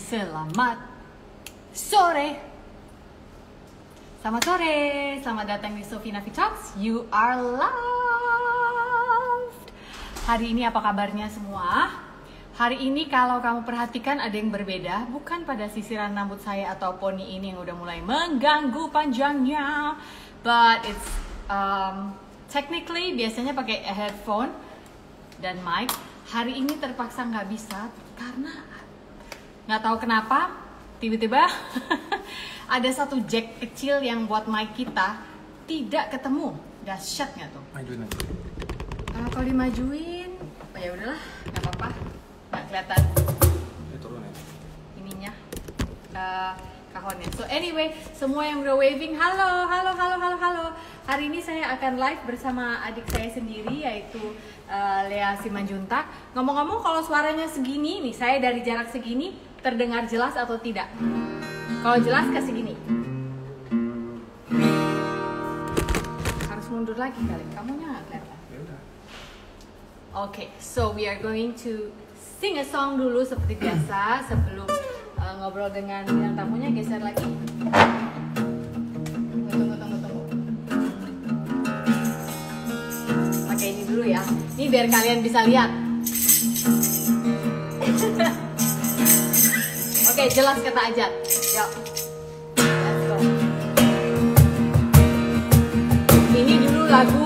Selamat sore. Selamat sore. Selamat datang di Sophie Nafi Talks. You are loved. Hari ini apa kabarnya semua? Hari ini kalau kamu perhatikan ada yang berbeda. Bukan pada sisiran rambut saya atau poni ini yang udah mulai mengganggu panjangnya. But it's technically biasanya pakai headphone dan mic. Hari ini terpaksa nggak bisa karena nggak tahu kenapa tiba-tiba ada satu jack kecil yang buat mic kita tidak ketemu. Dahsyat nggak tuh? Majuin aja. Kalau dimajuin, ya udahlah, nggak apa-apa, nggak kelihatan Turun ya. ininya, kahonnya. So anyway, semua yang udah waving, halo. Hari ini saya akan live bersama adik saya sendiri yaitu Lea Simanjuntak. Ngomong-ngomong, kalau suaranya segini nih, saya dari jarak segini terdengar jelas atau tidak? Kalau jelas kasih gini. Harus mundur lagi kali, kamunya nggak kelihatan. Ya udah. Okay, so we are going to sing a song dulu seperti biasa sebelum ngobrol dengan yang tamunya. Geser lagi. Tunggu. Pakai ini dulu ya. Ini biar kalian bisa lihat. Oke, jelas kata Ajat. Yuk. Let's go. Ini dulu lagu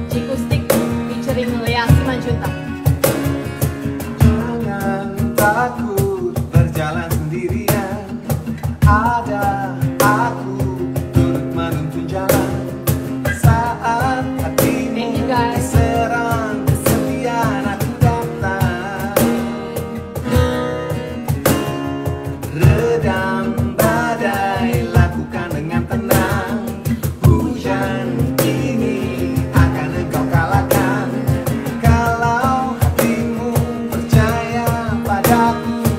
Jikustik featuring Lea Simanjuntak. Jangan takut berjalan sendirian. Ada aku turut menuntun jalan. Saat hatimu diserang kesedihan aku datang. Redam badai, lakukan dengan tenang. Hujan ini akan engkau kalahkan. Kalau hatimu percaya padaku,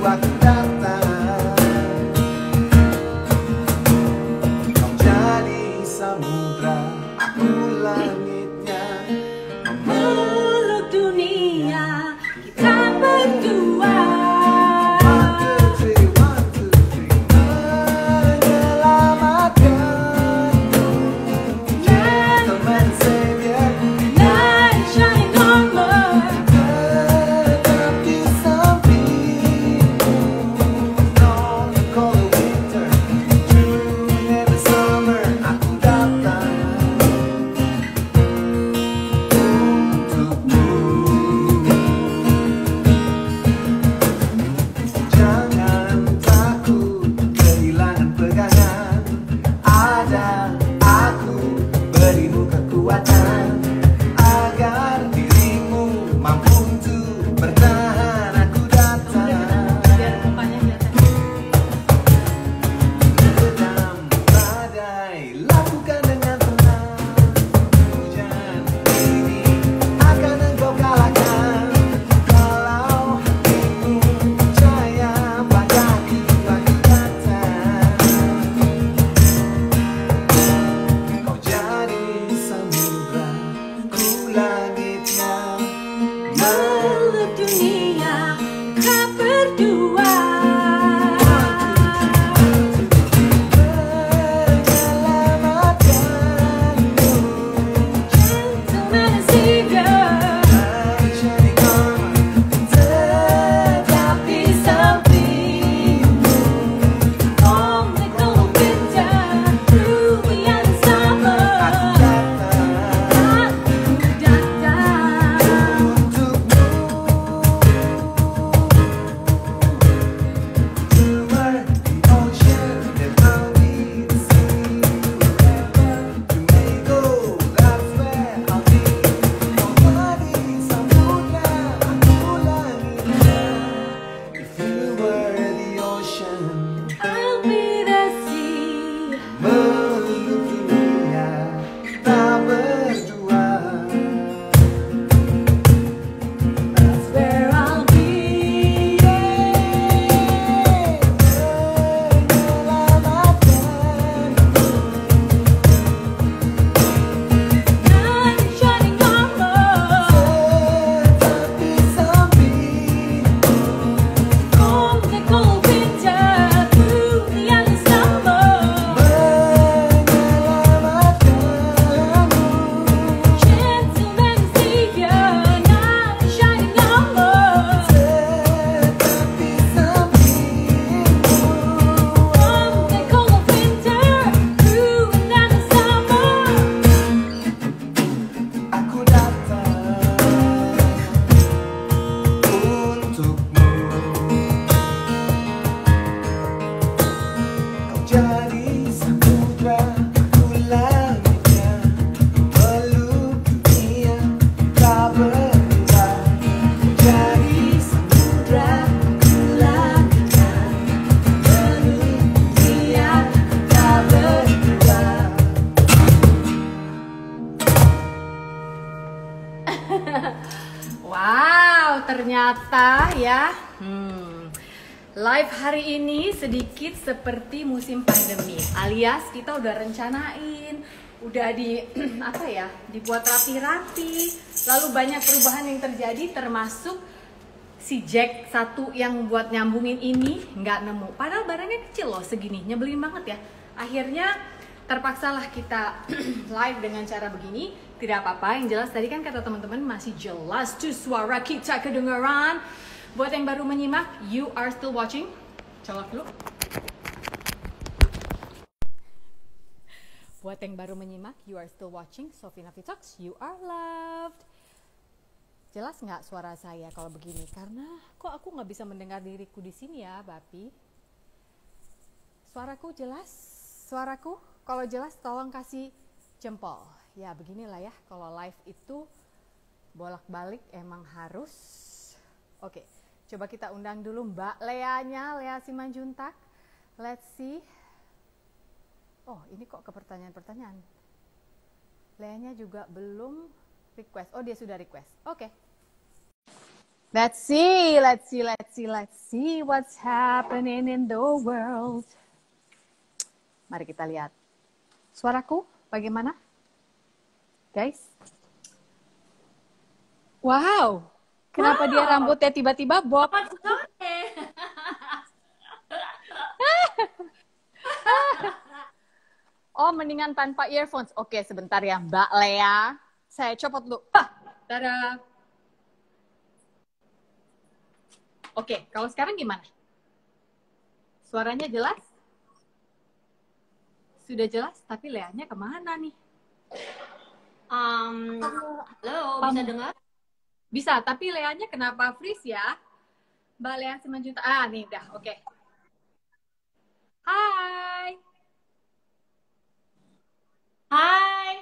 ya. Live hari ini sedikit seperti musim pandemi, alias kita udah rencanain, udah apa ya, dibuat rapi-rapi, lalu banyak perubahan yang terjadi, termasuk si jack satu yang buat nyambungin ini nggak nemu. Padahal barangnya kecil loh, segini, nyebelin banget ya. Akhirnya terpaksalah kita live dengan cara begini. Tidak apa-apa, yang jelas tadi kan kata teman-teman masih jelas tuh suara kita kedengeran. Buat yang baru menyimak, you are still watching. Colok dulu. Buat yang baru menyimak, you are still watching Sophie Nafi Talks, you are loved. Jelas nggak suara saya kalau begini? Karena kok aku nggak bisa mendengar diriku di sini ya, Bapi? Suaraku jelas? Suaraku? Kalau jelas tolong kasih jempol. Ya beginilah ya, kalau live itu bolak-balik emang harus. Oke, coba kita undang dulu Mbak Leanya, Lea Simanjuntak. Let's see. Oh, ini kok ke pertanyaan-pertanyaan. Leanya juga belum request. Oh, dia sudah request. Oke. Let's see what's happening in the world. Mari kita lihat. Suaraku bagaimana? Guys? Wow. Kenapa dia rambutnya tiba-tiba bob? Oh, mendingan tanpa earphones. Oke, sebentar ya, Mbak Lea. Saya copot dulu. Tada. Oke, kalau sekarang gimana? Suaranya jelas? Sudah jelas, tapi Leanya kemana nih? Halo, bisa dengar? Bisa, tapi Leanya kenapa freeze ya? Mbak Lea Simanjuntak. Ah, nih udah, oke. Hai. Hai.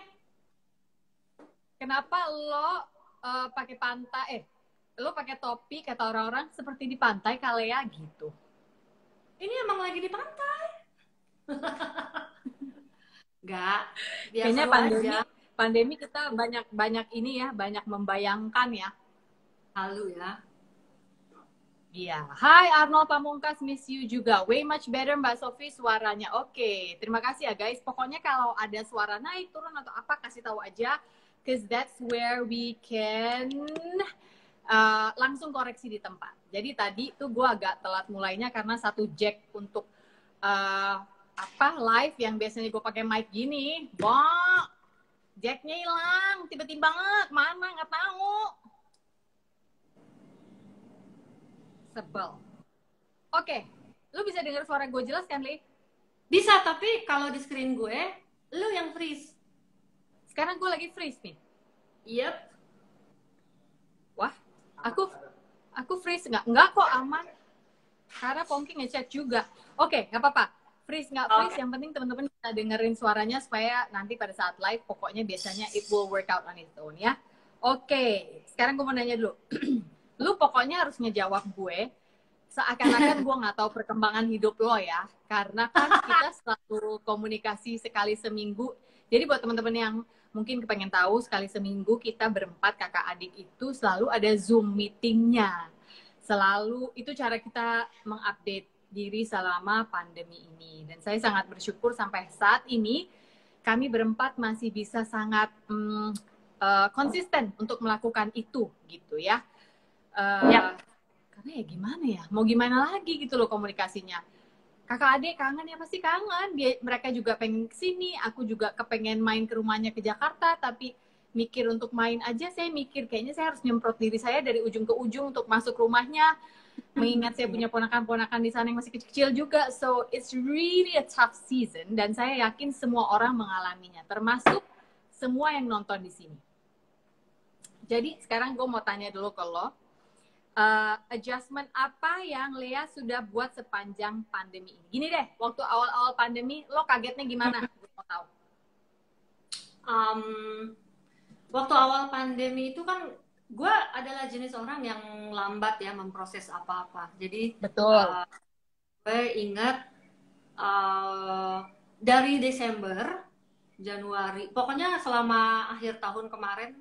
Kenapa lo pakai lo pakai topi kata orang-orang seperti di pantai Kak Lea gitu? Ini emang lagi di pantai. Enggak, Kayaknya pandemi kita banyak ini ya, banyak membayangkan ya. Halu ya. Iya. Hai Arnold Pamungkas, miss you juga. Way much better Mbak Sophie suaranya. Oke, terima kasih ya guys. Pokoknya kalau ada suara naik, turun atau apa kasih tahu aja, cause that's where we can langsung koreksi di tempat. Jadi tadi tuh gue agak telat mulainya karena satu jack untuk live yang biasanya gue pakai mic gini, jacknya hilang tiba-tiba mana nggak tahu. Sebel. Oke, lu bisa dengar suara gue jelas kan, Li? Bisa, tapi kalau di screen gue, lu yang freeze. Sekarang gue lagi freeze nih. Yep. Wah, aku freeze nggak? Nggak kok, aman. Karena Pongki ngechat juga. Oke, nggak apa-apa. Freeze nggak freeze, yang penting teman-teman bisa dengerin suaranya supaya nanti pada saat live pokoknya biasanya it will work out on its own ya. Oke, sekarang gue mau nanya dulu. Lu pokoknya harus ngejawab gue seakan-akan gue nggak tahu perkembangan hidup lo ya, karena kan kita selalu komunikasi sekali seminggu. Jadi buat teman-teman yang mungkin kepengen tahu, sekali seminggu kita berempat kakak adik itu selalu ada Zoom meetingnya. Selalu itu cara kita mengupdate diri selama pandemi ini. Dan saya sangat bersyukur sampai saat ini kami berempat masih bisa sangat konsisten untuk melakukan itu gitu ya. Karena ya gimana ya, mau gimana lagi gitu loh komunikasinya. Kakak adik kangen ya, pasti kangen. Mereka juga pengen kesini, aku juga kepengen main ke rumahnya ke Jakarta, tapi mikir untuk main aja saya mikir kayaknya saya harus nyemprot diri saya dari ujung ke ujung untuk masuk rumahnya, mengingat saya punya ponakan-ponakan di sana yang masih kecil-kecil juga. So it's really a tough season dan saya yakin semua orang mengalaminya, termasuk semua yang nonton di sini. Jadi sekarang gue mau tanya dulu ke lo, adjustment apa yang Lea sudah buat sepanjang pandemi ini? Gini deh, waktu awal-awal pandemi lo kagetnya gimana? Gue mau tahu. Waktu awal pandemi itu kan gue adalah jenis orang yang lambat ya memproses apa-apa. Jadi betul. Gue ingat dari Desember, Januari, pokoknya selama akhir tahun kemarin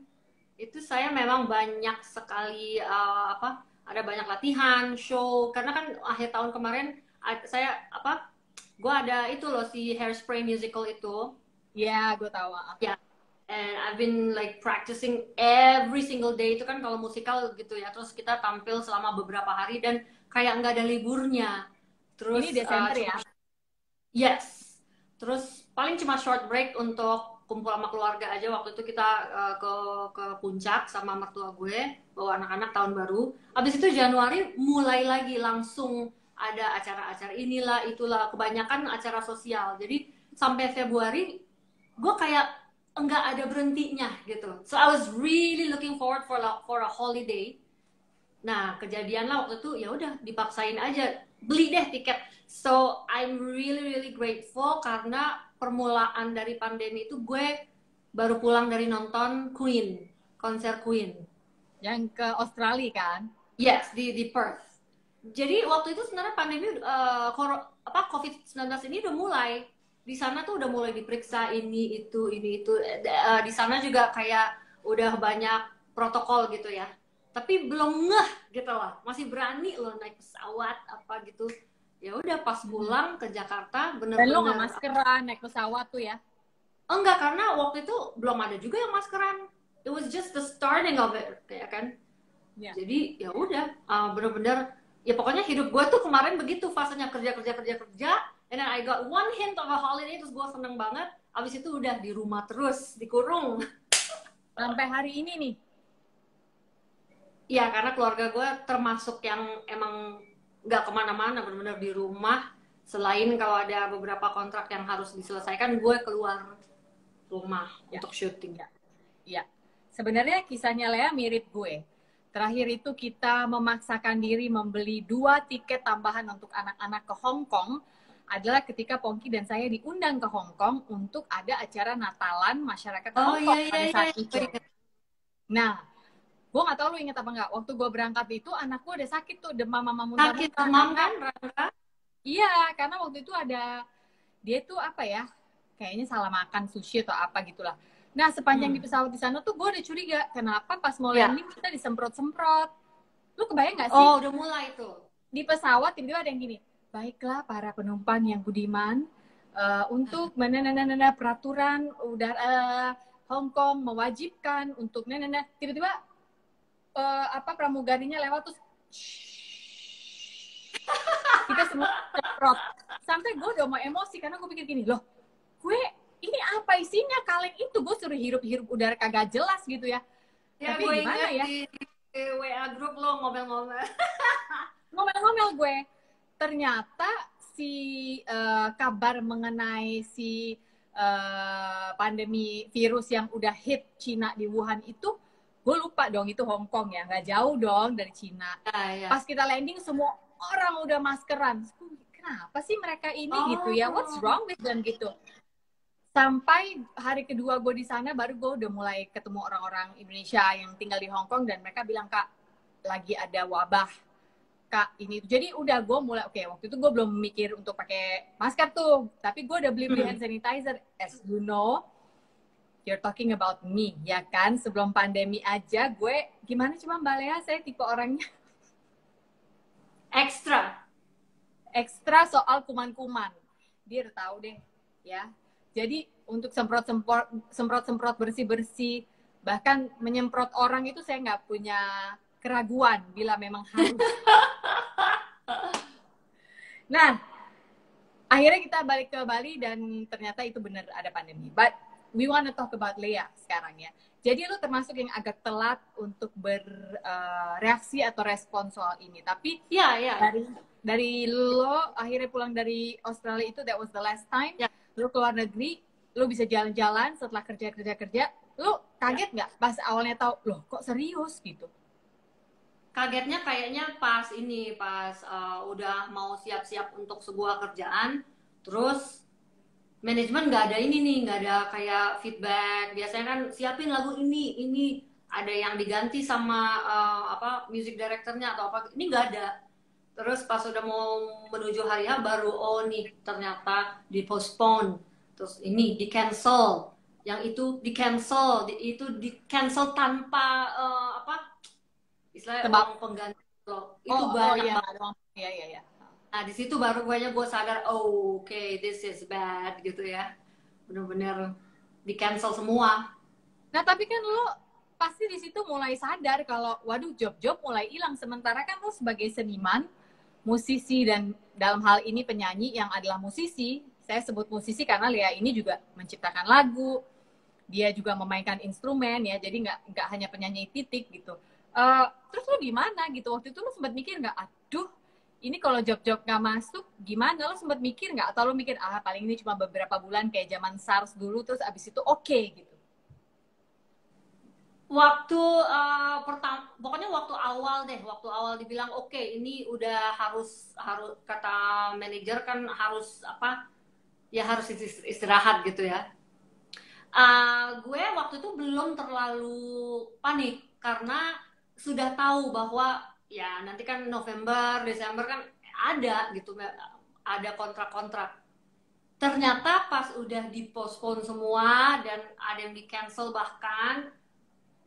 itu saya memang banyak sekali ada banyak latihan, show. Karena kan akhir tahun kemarin saya gue ada itu loh si Hairspray musical itu. Ya, gue tahu. Ya, and I've been like practicing every single day. Itu kan kalau musikal gitu ya. Terus kita tampil selama beberapa hari dan kayak nggak ada liburnya. Terus Ini Desember ya? Yes. Terus paling cuma short break untuk kumpul sama keluarga aja. Waktu itu kita ke puncak sama mertua gue, bawa anak-anak tahun baru. Habis itu Januari mulai lagi langsung ada acara-acara inilah itulah, kebanyakan acara sosial. Jadi sampai Februari gue kayak enggak ada berhentinya gitu. So I was really looking forward for a holiday. Nah, kejadianlah waktu itu ya udah dipaksain aja beli deh tiket. So I'm really grateful karena permulaan dari pandemi itu gue baru pulang dari nonton Queen, konser Queen. Yang ke Australia kan? Yes, di Perth. Jadi waktu itu sebenarnya pandemi COVID-19 ini udah mulai. Di sana tuh udah mulai diperiksa ini itu. Di sana juga kayak udah banyak protokol gitu ya. Tapi belum ngeh gitu loh. Masih berani loh naik pesawat apa gitu. Ya udah pas pulang ke Jakarta bener-bener. Dan lo nggak maskeran naik pesawat tuh ya? Enggak, karena waktu itu belum ada juga yang maskeran. It was just the starting of it, ya kan? Ya. Jadi ya udah, bener-bener ya pokoknya hidup gue tuh kemarin begitu fasenya kerja, and then I got one hint of a holiday, terus gue seneng banget. Abis itu udah di rumah terus, dikurung. Sampai hari ini nih? Iya, karena keluarga gue termasuk yang emang nggak kemana-mana, bener-bener di rumah. Selain kalau ada beberapa kontrak yang harus diselesaikan, gue keluar rumah untuk syuting. Iya. Sebenarnya kisahnya Lea mirip gue. Terakhir itu kita memaksakan diri membeli 2 tiket tambahan untuk anak-anak ke Hong Kong adalah ketika Pongki dan saya diundang ke Hong Kong untuk ada acara Natalan masyarakat Hong Kong pada saat itu. Nah, gue nggak tahu lu inget apa nggak. Waktu gue berangkat itu anak gue udah sakit tuh, demam mama muntah-muntah. Sakit demam kan, Rangga? Iya, karena waktu itu ada dia tuh apa ya? Kayaknya salah makan sushi atau apa gitulah. Nah, sepanjang di pesawat di sana tuh gue udah curiga. Kenapa pas mau landing kita disemprot-semprot? Lu kebayang gak sih? Oh, udah mulai tuh. Di pesawat tiba-tiba ada yang gini. Baiklah para penumpang yang budiman, untuk peraturan udara Hong Kong mewajibkan untuk tiba-tiba pramugarinya lewat terus kita semua semprot. Sampai gue udah mau emosi karena gue pikir gini, loh, gue ini apa isinya kaleng itu, gue suruh hirup-hirup udara kagak jelas gitu ya. Ya tapi gue gimana ya di WA grup lo ngomel-ngomel gue ternyata si kabar mengenai si pandemi virus yang udah hit Cina di Wuhan itu gue lupa dong itu Hong Kong ya, nggak jauh dong dari Cina. Pas kita landing semua orang udah maskeran. Kenapa sih mereka ini gitu ya, what's wrong with them gitu. Sampai hari kedua gue di sana baru gue udah mulai ketemu orang-orang Indonesia yang tinggal di Hong Kong dan mereka bilang, Kak, lagi ada wabah, Kak, ini. Jadi udah gue mulai, waktu itu gue belum mikir untuk pakai masker tuh, tapi gue udah beli hand sanitizer. As you know, you're talking about me, ya kan? Sebelum pandemi aja gue, gimana coba Mbak Lea, saya tipe orangnya ekstra soal kuman-kuman. Dia udah tahu deh, ya. Jadi untuk semprot bersih-bersih, bahkan menyemprot orang itu saya nggak punya keraguan bila memang harus. Nah, akhirnya kita balik ke Bali dan ternyata itu benar ada pandemi. But we wanna talk about Lea sekarang ya. Jadi lu termasuk yang agak telat untuk bereaksi atau respon soal ini. Tapi dari lo akhirnya pulang dari Australia itu, that was the last time. Lu keluar negeri, lu bisa jalan-jalan setelah kerja, lu kaget nggak pas awalnya tahu, loh kok serius gitu? Kagetnya kayaknya pas udah mau siap-siap untuk sebuah kerjaan, terus manajemen nggak ada kayak feedback. Biasanya kan siapin lagu ini ada yang diganti sama music directornya atau apa, ini nggak ada. Terus pas udah mau menuju hari H baru ternyata di-postpone. Terus ini di-cancel. Yang itu di-cancel tanpa istilahnya uang pengganti loh. Itu banyak iya, banget. iya. Nah, di situ baru gue sadar, oh, oke, this is bad gitu ya. Bener-bener di cancel semua. Nah, tapi kan lo pasti di situ mulai sadar kalau waduh job-job mulai hilang, sementara kan lo sebagai seniman, musisi, dan dalam hal ini penyanyi yang adalah musisi, saya sebut musisi karena Lea ini juga menciptakan lagu, dia juga memainkan instrumen ya, jadi nggak hanya penyanyi titik gitu. Terus lo gimana gitu waktu itu, lo sempat mikir nggak, aduh ini kalau job-job nggak masuk gimana? Lo sempat mikir nggak, atau lo mikir paling ini cuma beberapa bulan kayak zaman SARS dulu, terus abis itu oke gitu? Waktu pertama, pokoknya waktu awal dibilang oke, ini udah harus kata manajer kan harus apa ya, harus istirahat gitu ya. Gue waktu itu belum terlalu panik karena sudah tahu bahwa ya nanti kan November, Desember kan ada gitu, ada kontrak-kontrak. Ternyata pas udah dipospon semua dan ada yang di cancel, bahkan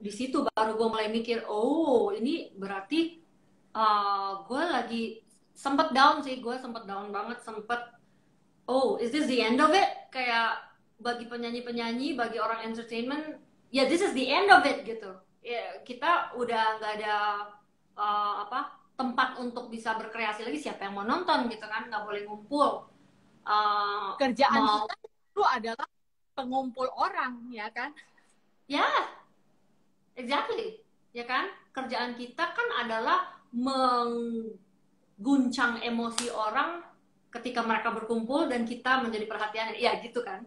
di situ baru gue mulai mikir, oh ini berarti gue lagi sempet down sih, gue sempet down banget, oh is this the end of it? Kayak bagi penyanyi-penyanyi, bagi orang entertainment, ya this is the end of it gitu. Ya, kita udah nggak ada tempat untuk bisa berkreasi lagi, siapa yang mau nonton gitu kan, nggak boleh ngumpul. Kerjaan kita itu adalah pengumpul orang ya kan? Ya, exactly, ya kan? Kerjaan kita kan adalah mengguncang emosi orang ketika mereka berkumpul dan kita menjadi perhatian, ya gitu kan?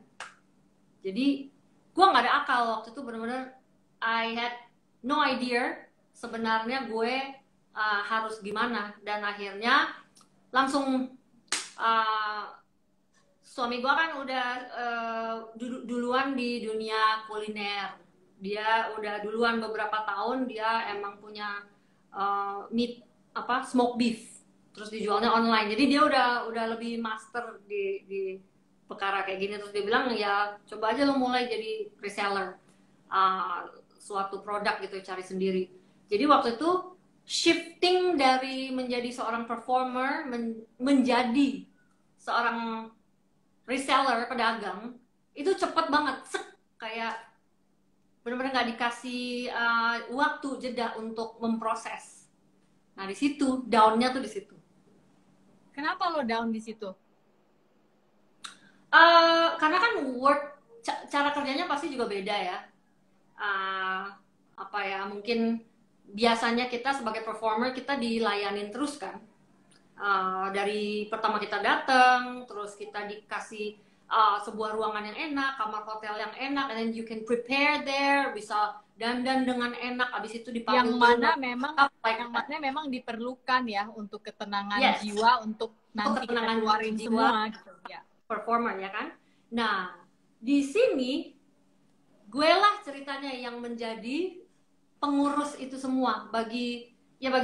Jadi, gue nggak ada akal waktu itu, bener-bener I had no idea sebenarnya gue harus gimana, dan akhirnya langsung suami gue kan udah duluan di dunia kuliner. Dia udah duluan beberapa tahun, dia emang punya smoke beef, terus dijualnya online, jadi dia udah lebih master di perkara kayak gini. Terus dia bilang ya coba aja lo mulai jadi reseller suatu produk gitu, cari sendiri. Jadi waktu itu shifting dari menjadi seorang performer menjadi seorang reseller, pedagang, itu cepet banget, kayak benar-benar nggak dikasih waktu jeda untuk memproses. Nah di situ downnya tuh di situ. Kenapa lo down di situ? Karena kan cara kerjanya pasti juga beda ya. Mungkin biasanya kita sebagai performer kita dilayanin terus kan. Dari pertama kita datang, terus kita dikasih sebuah ruangan yang enak, kamar hotel yang enak, and then you can prepare there, bisa dandan dengan enak, abis itu dipanggil yang mana memang diperlukan ya untuk ketenangan jiwa, untuk nanti kita keluarin semua gitu ya. Performer ya kan. Nah di sini gue lah ceritanya yang menjadi pengurus itu semua bagi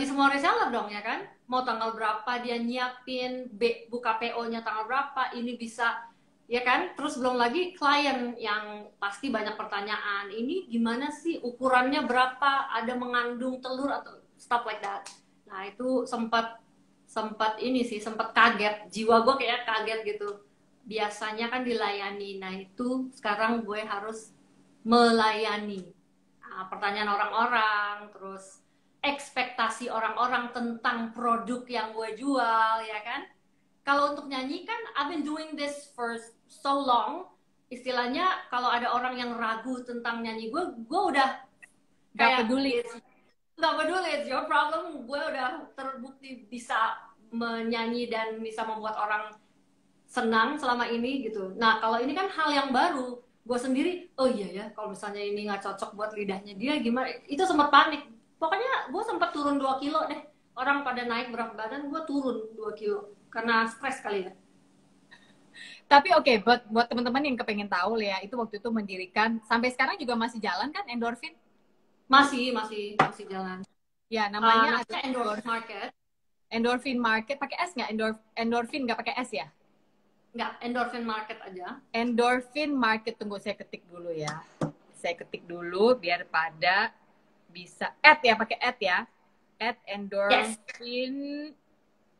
semua reseller dong ya kan. Mau tanggal berapa dia nyiapin, buka PO-nya tanggal berapa, ini bisa ya kan. Terus belum lagi klien yang pasti banyak pertanyaan, ini gimana sih ukurannya berapa, ada mengandung telur atau stuff like that. Nah itu sempat kaget, jiwa gue kayak kaget gitu. Biasanya kan dilayani, nah itu sekarang gue harus melayani pertanyaan orang-orang, terus ekspektasi orang-orang tentang produk yang gue jual ya kan. Kalau untuk nyanyi kan I've been doing this for so long, istilahnya kalau ada orang yang ragu tentang nyanyi gue udah gak peduli, it's your problem. Gue udah terbukti bisa menyanyi dan bisa membuat orang senang selama ini gitu. Nah kalau ini kan hal yang baru, gue sendiri, oh iya ya kalau misalnya ini nggak cocok buat lidahnya dia gimana, itu sempat panik. Pokoknya gue sempat turun 2 kilo deh. Orang pada naik berat badan, gue turun 2 kilo karena stres kali ya. Tapi oke, buat teman-teman yang kepengen tahu ya, itu waktu itu mendirikan, sampai sekarang juga masih jalan kan Endorphin? Masih jalan. Ya namanya Endorphin Market. Endorphin Market pakai S nggak? Endorphin nggak pakai S ya? Nggak, Endorphin Market aja. Endorphin Market, tunggu saya ketik dulu ya. Saya ketik dulu biar pada bisa add ya, pakai add ya. @endorphin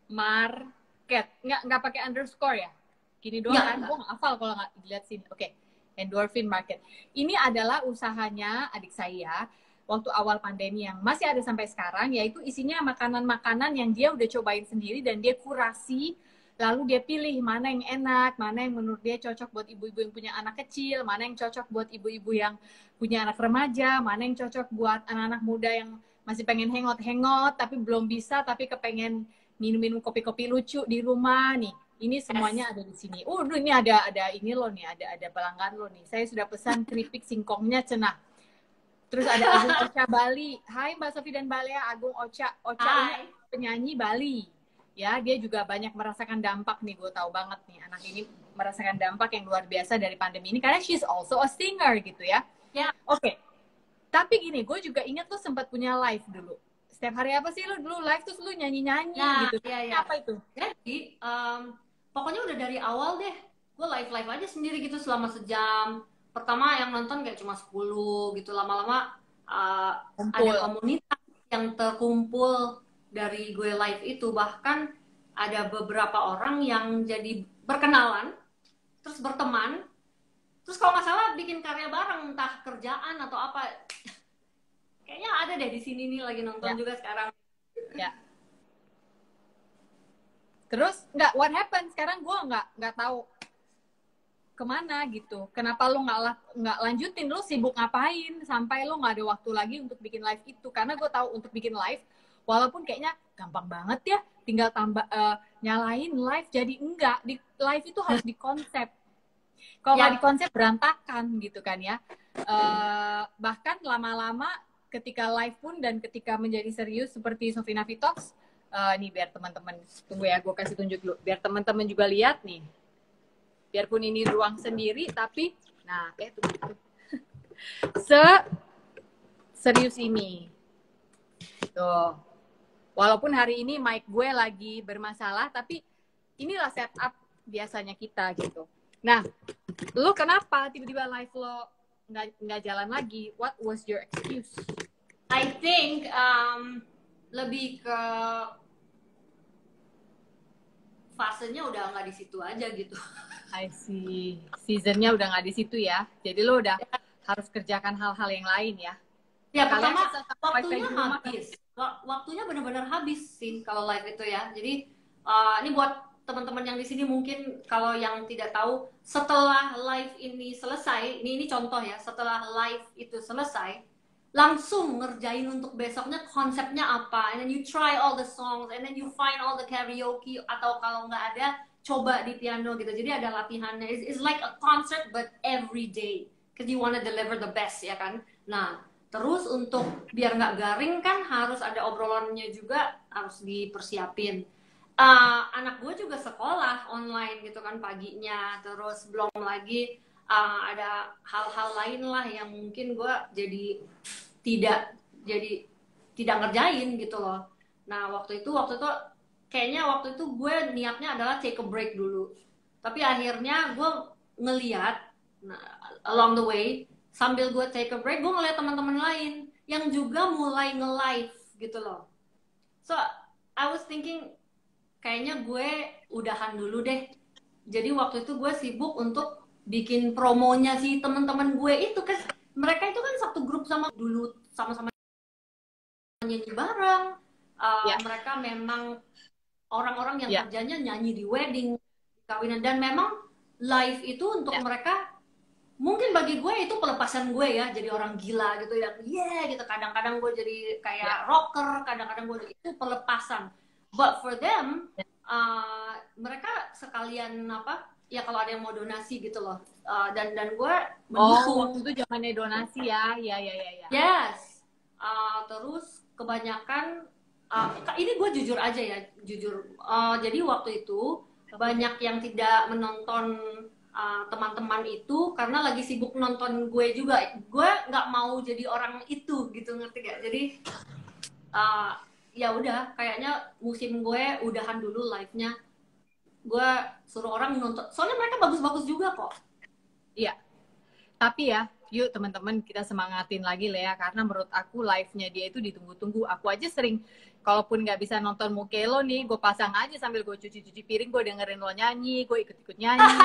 market. Nggak pakai underscore ya? Gini doang kan? Gue nggak hafal kalau nggak dilihat sini. Oke. Endorphin Market. Ini adalah usahanya adik saya waktu awal pandemi yang masih ada sampai sekarang, yaitu isinya makanan-makanan yang dia udah cobain sendiri dan dia kurasi, lalu dia pilih mana yang enak, mana yang menurut dia cocok buat ibu-ibu yang punya anak kecil, mana yang cocok buat ibu-ibu yang punya anak remaja, mana yang cocok buat anak-anak muda yang masih pengen hangout tapi belum bisa, tapi kepengen minum-minum kopi-kopi lucu di rumah nih. Ini semuanya ada di sini. Ini ada ini loh nih, ada pelanggan lo nih. Saya sudah pesan keripik singkongnya cenah. Terus ada Agung Ocha Bali. Hai Mbak Sofi dan Mbak Lea, Agung Ocha ini penyanyi Bali. Ya, dia juga banyak merasakan dampak nih, gue tahu banget nih anak ini merasakan dampak yang luar biasa dari pandemi ini karena she's also a singer gitu ya. Ya. Oke. Tapi gini, gue juga ingat lo sempat punya live dulu. Setiap hari apa sih lo dulu live terus lo nyanyi-nyanyi gitu. Iya. Apa itu? Jadi pokoknya udah dari awal deh, gue live aja sendiri gitu selama sejam. Pertama yang nonton kayak cuma 10 gitu, lama-lama ada komunitas yang terkumpul dari gue live itu. Bahkan ada beberapa orang yang jadi berkenalan, terus berteman, terus kalau nggak salah bikin karya bareng, entah kerjaan atau apa. Kayaknya ada deh di sini nih lagi nonton juga sekarang. Ya. Terus what happened? Sekarang gue nggak tahu kemana gitu. Kenapa lo nggak lanjutin? Lo sibuk ngapain sampai lo nggak ada waktu lagi untuk bikin live itu? Karena gue tahu untuk bikin live, walaupun kayaknya gampang banget ya, tinggal tambah nyalain live. Jadi enggak, di live itu harus dikonsep. Kalau nggak dikonsep berantakan gitu kan ya. Bahkan lama-lama ketika live pun dan ketika menjadi serius seperti Sofina Vitox. Nih biar teman-teman, tunggu ya, gue kasih tunjuk dulu biar teman-teman juga lihat nih, biarpun ini ruang sendiri tapi tunggu. Serius ini tuh, walaupun hari ini mic gue lagi bermasalah tapi inilah setup biasanya kita gitu. Nah, lo kenapa tiba-tiba live lo nggak jalan lagi? What was your excuse? I think lebih ke fasenya udah nggak di situ aja gitu. I see. Seasonnya udah nggak di situ ya. Jadi lo udah harus kerjakan hal-hal yang lain ya. Ya, pertama waktunya habis. Waktunya benar-benar habis sih kalau live itu ya. Jadi ini buat teman-teman yang di sini mungkin kalau yang tidak tahu, setelah live ini selesai, ini contoh ya, setelah live itu selesai, langsung ngerjain untuk besoknya konsepnya apa, and then you try all the songs, and then you find all the karaoke, atau kalau nggak ada, coba di piano gitu. Jadi ada latihannya. It's like a concert but every day, because you wanna deliver the best ya kan. Nah, terus untuk biar nggak garing kan harus ada obrolannya juga, harus dipersiapin. Anak gue juga sekolah online gitu kan paginya, terus belum lagi ada hal-hal lain lah yang mungkin gue jadi tidak ngerjain gitu loh. Nah waktu itu kayaknya waktu itu gue niatnya adalah take a break dulu, tapi akhirnya gue ngeliat along the way, sambil gue take a break, gue ngeliat teman-teman lain yang juga mulai nge-live gitu loh. So I was thinking kayaknya gue udahan dulu deh. Jadi waktu itu gue sibuk untuk bikin promonya si teman-teman gue itu kan, mereka itu kan satu grup sama dulu, sama-sama nyanyi bareng. Mereka memang orang-orang yang kerjanya nyanyi di wedding, kawinan, dan memang live itu untuk mereka mungkin bagi gue itu pelepasan gue ya, jadi orang gila gitu yang gitu. Kadang-kadang gue jadi kayak rocker, kadang-kadang gue jadi, itu pelepasan. But for them, mereka sekalian ya kalau ada yang mau donasi gitu loh, dan gue waktu itu zamannya donasi ya. Yes. Terus kebanyakan ini gue jujur aja ya, jadi waktu itu banyak yang tidak menonton teman-teman itu karena lagi sibuk nonton gue juga. Gue nggak mau jadi orang itu gitu, ngerti gak? Jadi ya udah, kayaknya musim gue udahan dulu live-nya. Gue suruh orang nonton, soalnya mereka bagus-bagus juga kok. Iya. Tapi ya, yuk teman-teman kita semangatin lagi Lea, karena menurut aku live-nya dia itu ditunggu-tunggu. Aku aja sering kalaupun nggak bisa nonton muka lo nih, gue pasang aja sambil gue cuci-cuci piring, gue dengerin lo nyanyi, gue ikut-ikut nyanyi.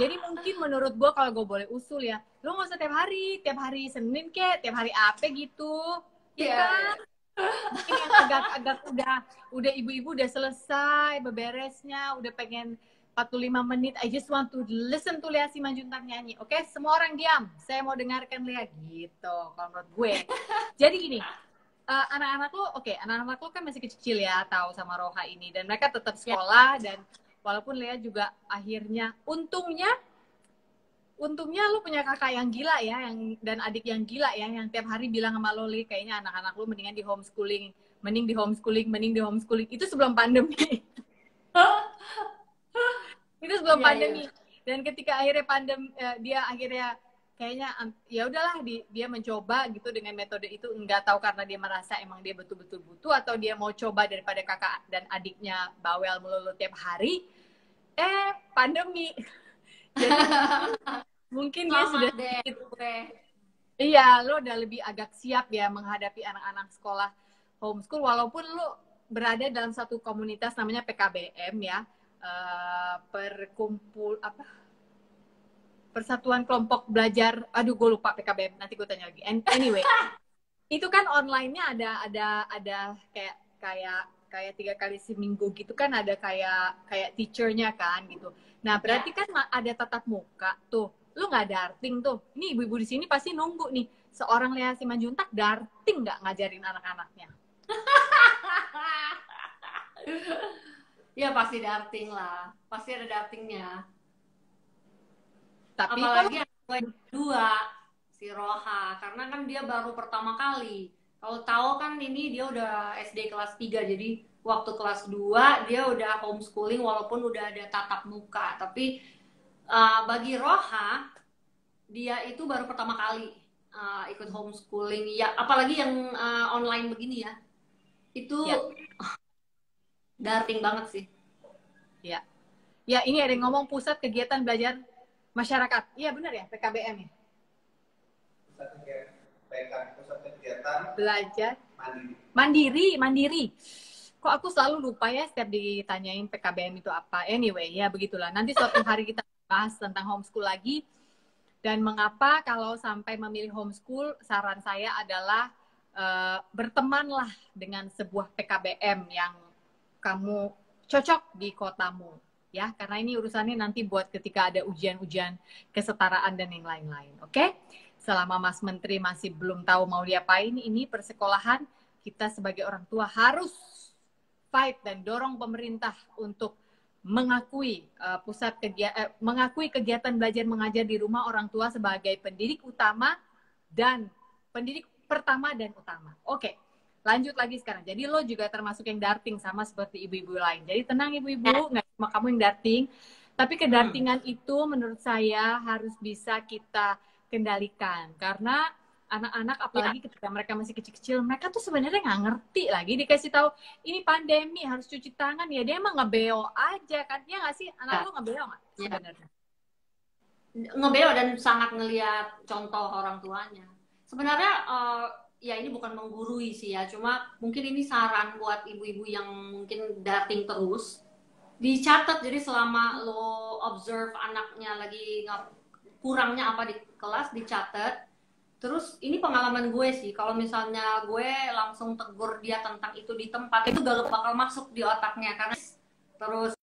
Jadi mungkin menurut gue kalau gue boleh usul ya, lo nggak usah tiap hari Senin kek, tiap hari apa gitu, ya kan? Mungkin yang agak-agak udah ibu-ibu udah selesai beberesnya, udah pengen 45 menit, I just want to listen to Lea Simanjuntak nyanyi. Oke, semua orang diam. Saya mau dengarkan Lea gitu kalau menurut gue. Jadi gini, anak-anak lo, anak-anak lo kan masih kecil ya, tahu sama Roha ini, dan mereka tetap sekolah, dan walaupun Lea juga akhirnya, untungnya lu punya kakak yang gila ya, dan adik yang gila ya, yang tiap hari bilang sama lo, Li, kayaknya anak-anak lu mending di homeschooling. Itu sebelum pandemi. Itu sebelum pandemi. Dan ketika akhirnya dia akhirnya kayaknya ya udahlah, dia mencoba gitu dengan metode itu, nggak tahu karena dia merasa emang dia betul-betul butuh, atau dia mau coba daripada kakak dan adiknya bawel melulu tiap hari. Pandemi. Jadi mungkin dia sudah sedikit, iya, lo udah lebih agak siap ya menghadapi anak-anak sekolah homeschool, walaupun lo berada dalam satu komunitas namanya PKBM ya, Persatuan Kelompok Belajar, aduh gue lupa PKBM, nanti gue tanya lagi. Anyway, itu kan online-nya ada kayak 3 kali seminggu gitu kan, ada kayak teacher-nya kan gitu. Nah, berarti kan ada tatap muka tuh. Lu nggak darting tuh. Ini ibu-ibu di sini pasti nunggu nih, seorang Lea Simanjuntak darting nggak ngajarin anak-anaknya? Ya pasti darting lah, pasti ada dartingnya. Tapi apalagi yang kedua, si Roha, karena kan dia baru pertama kali. Kalau tahu kan ini dia udah SD kelas 3, jadi waktu kelas 2 dia udah homeschooling walaupun udah ada tatap muka. Tapi bagi Roha, dia itu baru pertama kali ikut homeschooling, ya apalagi yang online begini ya. Itu darting banget sih. Ya, ini ada yang ngomong pusat kegiatan belajar masyarakat. Iya benar ya, PKBM ya? Pusat kegiatan belajar mandiri. Kok aku selalu lupa ya setiap ditanyain PKBM itu apa. Anyway, ya begitulah. Nanti suatu hari kita bahas tentang homeschool lagi. Dan mengapa kalau sampai memilih homeschool, saran saya adalah bertemanlah dengan sebuah PKBM yang kamu cocok di kotamu. Ya, karena ini urusannya nanti buat ketika ada ujian-ujian kesetaraan dan yang lain-lain. Oke? Selama Mas Menteri masih belum tahu mau diapain, ini persekolahan, kita sebagai orang tua harus fight dan dorong pemerintah untuk mengakui mengakui kegiatan belajar mengajar di rumah orang tua sebagai pendidik utama dan pendidik pertama dan utama. Oke. Lanjut lagi sekarang. Jadi lo juga termasuk yang darting sama seperti ibu-ibu lain. Jadi tenang ibu-ibu, nggak cuma kamu yang darting. Tapi kedartingan itu menurut saya harus bisa kita kendalikan. Karena anak-anak apalagi ketika mereka masih kecil-kecil, mereka tuh sebenarnya nggak ngerti lagi. Dikasih tahu ini pandemi harus cuci tangan, ya dia emang ngebeo aja kan. Ya nggak sih? Anak lo ngebeo nggak sebenarnya? Ngebeo dan sangat ngelihat contoh orang tuanya. Sebenarnya ya ini bukan menggurui sih ya, cuma mungkin ini saran buat ibu-ibu yang mungkin dating terus, dicatat. Jadi selama lo observe anaknya lagi kurangnya apa di kelas, dicatat. Terus ini pengalaman gue sih, kalau misalnya gue langsung tegur dia tentang itu di tempat, itu gak bakal masuk di otaknya karena terus.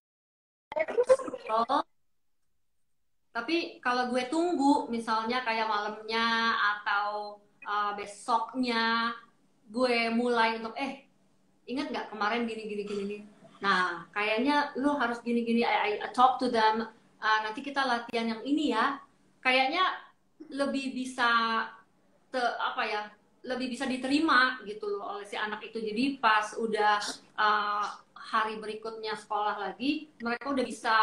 Tapi kalau gue tunggu misalnya kayak malamnya atau besoknya gue mulai untuk ingat nggak kemarin gini. Nah kayaknya lu harus gini I talk to them, nanti kita latihan yang ini ya, kayaknya lebih bisa lebih bisa diterima gitu loh oleh si anak itu. Jadi pas udah hari berikutnya sekolah lagi, mereka udah bisa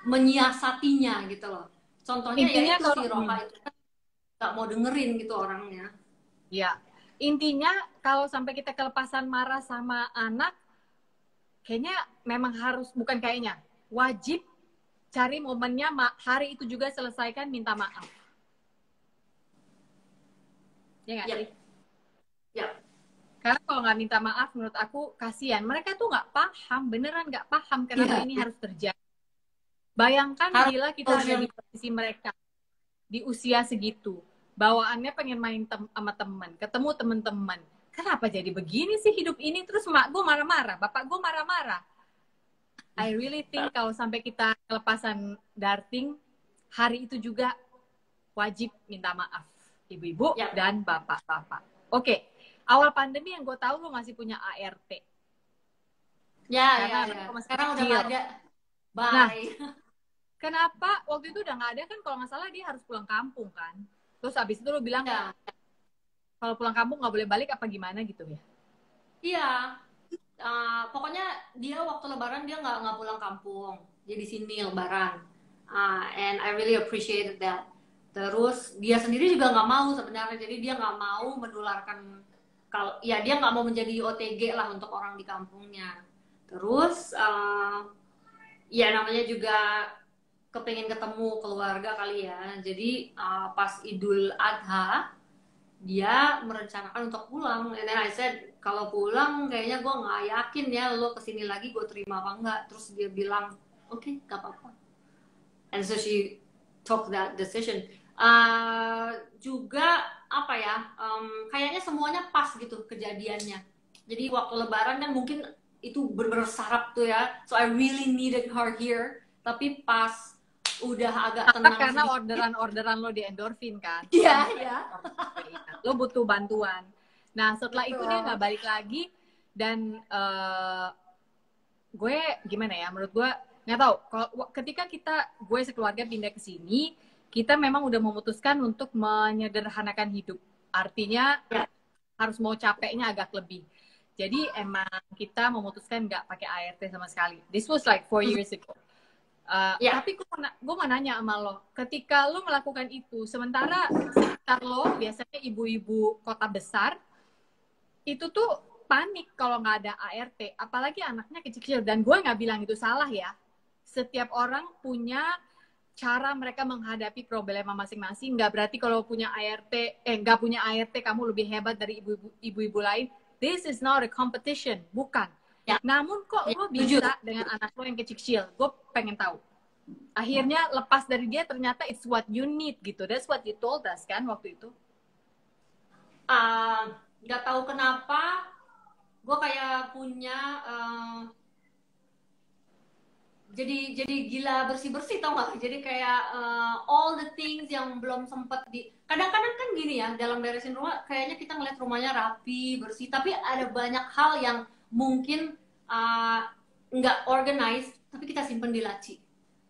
menyiasatinya gitu loh. Contohnya intinya ya itu si Roha itu kan gak mau dengerin gitu orangnya. Ya, intinya kalau sampai kita kelepasan marah sama anak, kayaknya memang harus, bukan kayaknya, wajib cari momennya, hari itu juga selesaikan minta maaf. Ya nggak sih? Ya. Karena kalau nggak minta maaf, menurut aku kasihan. Mereka tuh nggak paham, beneran nggak paham kenapa ini harus terjadi. Bayangkan Harus bila kita ada di posisi mereka di usia segitu, bawaannya pengen main sama teman, ketemu teman-teman. Kenapa jadi begini sih hidup ini? Terus mak gue marah-marah, bapak gue marah-marah. I really think kalau sampai kita kelepasan darting, hari itu juga wajib minta maaf ibu-ibu dan bapak-bapak. Oke, awal pandemi yang gue tahu lo masih punya ART. Ya. Sekarang udah nggak ada. Bye. Nah, kenapa waktu itu udah nggak ada kan? Kalau nggak salah dia harus pulang kampung kan. Terus abis itu lo bilang kalau pulang kampung nggak boleh balik apa gimana gitu ya? Iya. Pokoknya dia waktu Lebaran dia nggak pulang kampung. Dia di sini Lebaran. And I really appreciated that. Terus dia sendiri juga nggak mau sebenarnya. Jadi dia nggak mau menularkan, dia nggak mau menjadi OTG lah untuk orang di kampungnya. Terus ya namanya juga kepengen ketemu keluarga kali ya. Jadi pas Idul Adha dia merencanakan untuk pulang. And then I said, kalau pulang kayaknya gue nggak yakin ya lo kesini lagi gue terima apa enggak. Terus dia bilang, oke, gak apa-apa. And so she took that decision. Juga apa ya, kayaknya semuanya pas gitu kejadiannya. Jadi waktu Lebaran kan mungkin itu bener-bener sarap tuh ya. So I really needed her here. Tapi pas udah agak tenang karena sedikit, orderan lo di endorfin kan. Iya. Lo butuh bantuan. Nah setelah itu dia nggak balik lagi. Dan gue gimana ya, menurut gue nggak tahu, kalau ketika gue sekeluarga pindah ke sini, kita memang udah memutuskan untuk menyederhanakan hidup. Artinya harus mau capeknya agak lebih. Jadi emang kita memutuskan nggak pakai ART sama sekali. This was like 4 years ago. Tapi gue mau nanya sama lo, ketika lo melakukan itu, sementara sekitar lo biasanya ibu-ibu kota besar itu tuh panik kalau nggak ada ART, apalagi anaknya kecil-kecil. Dan gue nggak bilang itu salah ya. Setiap orang punya cara mereka menghadapi problema masing-masing. Nggak berarti kalau punya nggak punya ART kamu lebih hebat dari ibu-ibu lain. This is not a competition, bukan. Namun kok lo bisa dengan anak lo yang kecil-kecil? Gue pengen tahu. Akhirnya lepas dari dia ternyata it's what you need gitu. That's what you told us kan waktu itu. Nggak tahu kenapa gue kayak punya jadi gila bersih-bersih, tau gak? Jadi kayak all the things yang belum sempet kadang-kadang kan gini ya, dalam beresin rumah kayaknya kita ngeliat rumahnya rapi, bersih, tapi ada banyak hal yang mungkin nggak organized, tapi kita simpen di laci.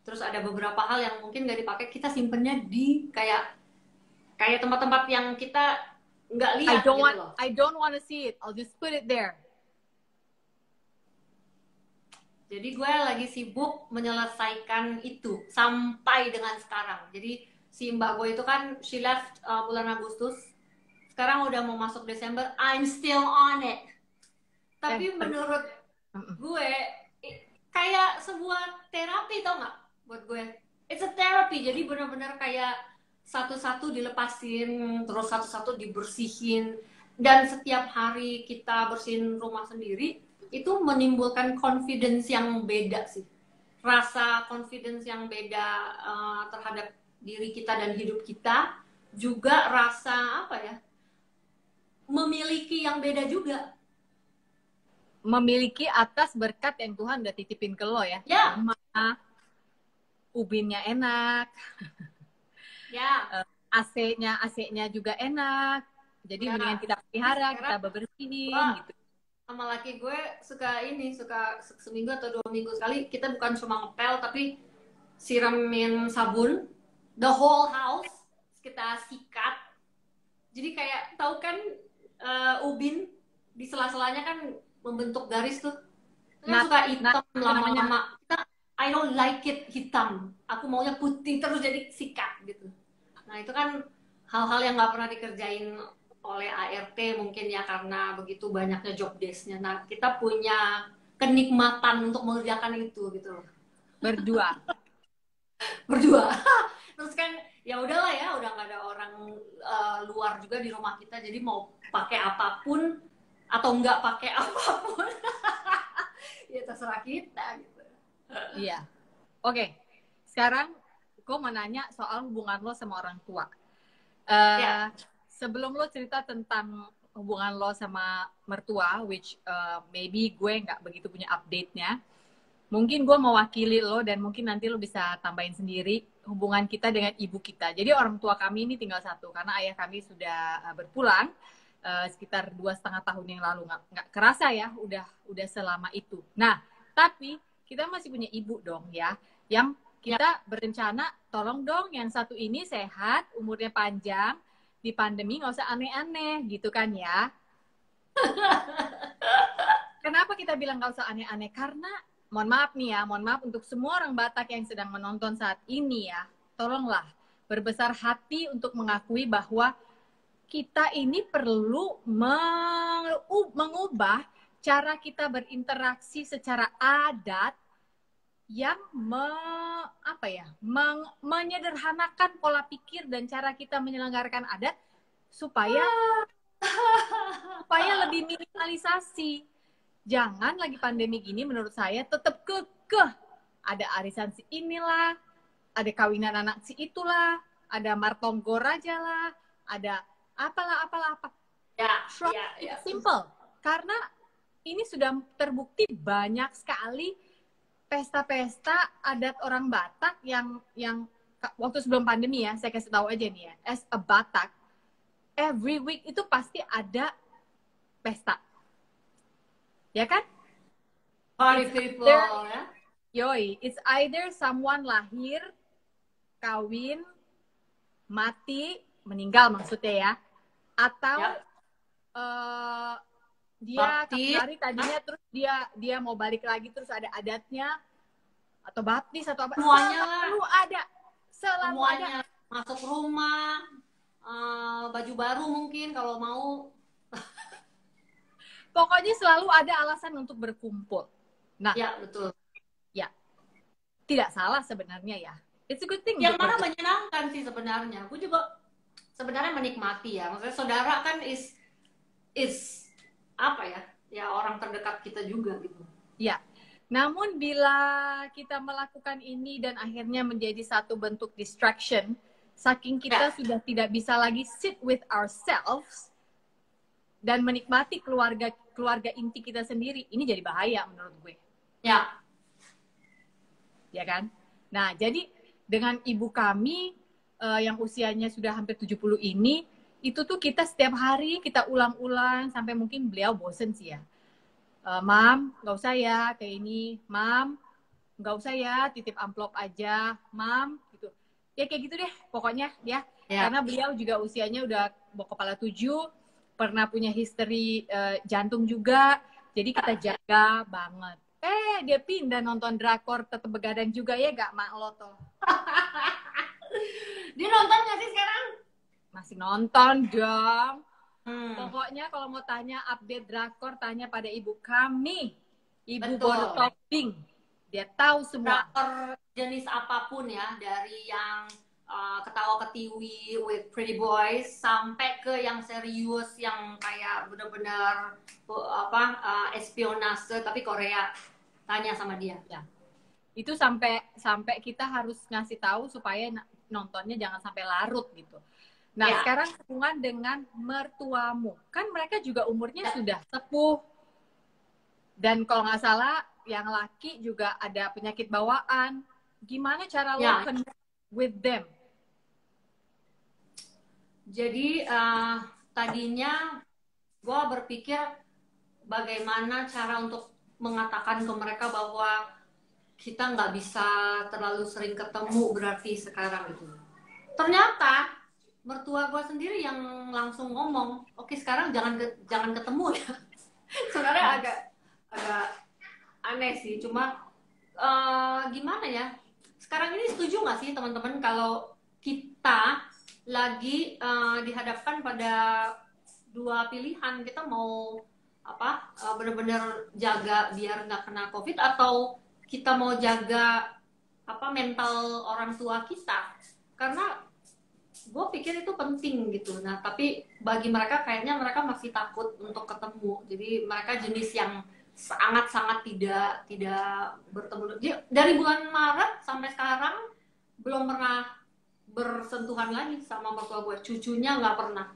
Terus ada beberapa hal yang mungkin nggak dipakai, kita simpennya di kayak tempat-tempat yang kita nggak lihat gitu loh. I don't want to see it, I'll just put it there. Jadi gue lagi sibuk menyelesaikan itu sampai dengan sekarang. Jadi si mbak gue itu kan she left bulan Agustus. Sekarang udah mau masuk Desember, I'm still on it. Tapi menurut gue kayak sebuah terapi, tau gak? Buat gue it's a therapy. Jadi benar-benar kayak satu-satu dilepasin, terus satu-satu dibersihin. Dan setiap hari kita bersihin rumah sendiri, itu menimbulkan confidence yang beda sih. Rasa confidence yang beda terhadap diri kita dan hidup kita. Juga rasa apa ya, memiliki yang beda juga. Memiliki atas berkat yang Tuhan udah titipin ke lo ya. Ubinnya enak. AC-nya juga enak. Jadi mendingan kita pelihara, kita bebersihin gitu. Sama laki gue suka seminggu atau 2 minggu sekali kita bukan cuma ngepel tapi siramin sabun the whole house, kita sikat. Jadi kayak tahu kan ubin di sela-selanya kan membentuk garis tuh. Suka hitam lama-lama. I don't like it hitam. Aku maunya putih terus jadi sikat gitu. Nah itu kan hal-hal yang nggak pernah dikerjain oleh ART mungkin ya, karena begitu banyaknya job desk-nya. Nah, kita punya kenikmatan untuk mengerjakan itu gitu. Berdua. Terus kan ya udahlah ya, udah nggak ada orang luar juga di rumah kita, jadi mau pakai apapun atau nggak pakai apapun ya terserah kita gitu. Iya. Oke. Sekarang gue mau nanya soal hubungan lo sama orang tua. Ya. Sebelum lo cerita tentang hubungan lo sama mertua, which maybe gue nggak begitu punya update-nya, mungkin gue mewakili lo dan mungkin nanti lo bisa tambahin sendiri hubungan kita dengan ibu kita. Jadi orang tua kami ini tinggal satu karena ayah kami sudah berpulang sekitar 2,5 tahun yang lalu. Nggak kerasa ya, udah selama itu. Nah, tapi kita masih punya ibu dong ya, yang kita berencana tolong dong yang satu ini sehat, umurnya panjang, di pandemi nggak usah aneh-aneh gitu kan ya. Kenapa kita bilang nggak usah aneh-aneh? Karena mohon maaf nih ya, mohon maaf untuk semua orang Batak yang sedang menonton saat ini ya, tolonglah berbesar hati untuk mengakui bahwa kita ini perlu mengubah cara kita berinteraksi secara adat yang menyederhanakan pola pikir dan cara kita menyelenggarakan adat supaya lebih minimalisasi. Jangan lagi pandemi gini menurut saya tetap kekeh. Ada arisan si inilah, ada kawinan anak si itulah, ada martonggor aja lah, ada apalah. Ya, Short, ya. simple. Karena ini sudah terbukti banyak sekali pesta-pesta adat orang Batak yang waktu sebelum pandemi ya, saya kasih tahu aja nih ya, as a Batak, every week itu pasti ada pesta. Ya kan? Party people ya. Yoi, it's either someone lahir, kawin, mati, meninggal maksudnya ya, atau dia hari tadinya terus dia mau balik lagi terus ada adatnya atau baptis atau apa, semuanya selalu ada, semuanya ada. Masuk rumah, baju baru mungkin kalau mau. Pokoknya selalu ada alasan untuk berkumpul. Nah, ya betul. Ya, tidak salah sebenarnya ya. It's a good thing. Yang mana menyenangkan sih sebenarnya. Aku juga sebenarnya menikmati ya. Maksudnya saudara kan is apa ya? Ya orang terdekat kita juga gitu. Ya. Namun bila kita melakukan ini dan akhirnya menjadi satu bentuk distraction, saking kita sudah tidak bisa lagi sit with ourselves dan menikmati keluarga inti kita sendiri, ini jadi bahaya menurut gue. Ya. Ya kan? Nah, jadi dengan ibu kami yang usianya sudah hampir 70 ini, itu tuh kita setiap hari kita ulang-ulang sampai mungkin beliau bosen sih ya. Mam, nggak usah ya kayak ini. Mam, nggak usah ya titip amplop aja. Mam, gitu. Ya kayak gitu deh pokoknya ya. Karena beliau juga usianya udah bawa kepala 7, pernah punya history jantung juga. Jadi kita jaga banget. Dia pindah nonton drakor tetep begadang juga ya gak mak lo tuh. Dia nonton gak sih sekarang? Masih nonton dong. Pokoknya kalau mau tanya update drakor, tanya pada ibu kami. Ibu Bono Topping. Dia tahu semua. Drakor jenis apapun ya. Dari yang ketawa ketiwi with pretty boys sampai ke yang serius yang kayak benar-benar espionase tapi Korea. Tanya sama dia. Ya. Itu sampai kita harus ngasih tahu supaya nontonnya jangan sampai larut gitu. Nah, sekarang hubungan dengan mertuamu. Kan mereka juga umurnya sudah sepuh. Dan kalau nggak salah yang laki juga ada penyakit bawaan. Gimana cara lo connect with them? Jadi tadinya gue berpikir bagaimana cara untuk mengatakan ke mereka bahwa kita nggak bisa terlalu sering ketemu berarti sekarang itu. Ternyata mertua gue sendiri yang langsung ngomong, oke sekarang jangan ketemu ya. Sebenarnya agak aneh sih, cuma gimana ya? Sekarang ini setuju nggak sih teman-teman kalau kita lagi dihadapkan pada dua pilihan, kita mau benar-benar jaga biar nggak kena COVID atau kita mau jaga mental orang tua kita. karena gue pikir itu penting gitu. Nah tapi bagi mereka kayaknya mereka masih takut untuk ketemu, jadi mereka jenis yang sangat-sangat tidak bertemu. Dari bulan Maret sampai sekarang belum pernah bersentuhan lagi sama mertua gue, cucunya nggak pernah.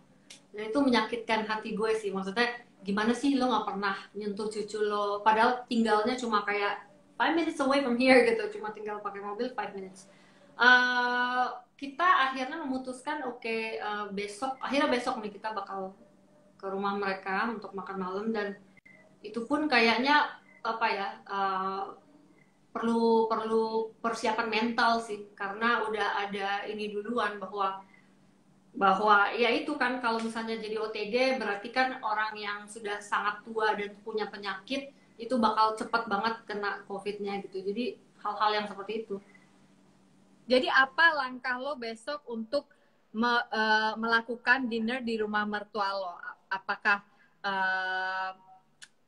Dan itu menyakitkan hati gue sih, maksudnya gimana sih lo nggak pernah nyentuh cucu lo, padahal tinggalnya cuma kayak 5 minutes away from here gitu, cuma tinggal pakai mobil 5 minutes. Kita akhirnya memutuskan akhirnya besok nih kita bakal ke rumah mereka untuk makan malam, dan itu pun kayaknya apa ya, perlu persiapan mental sih, karena udah ada ini duluan bahwa ya itu kan, kalau misalnya jadi OTG berarti kan orang yang sudah sangat tua dan punya penyakit itu bakal cepat banget kena COVID-nya gitu. Jadi hal-hal yang seperti itu. Jadi apa langkah lo besok untuk melakukan dinner di rumah mertua lo? Apakah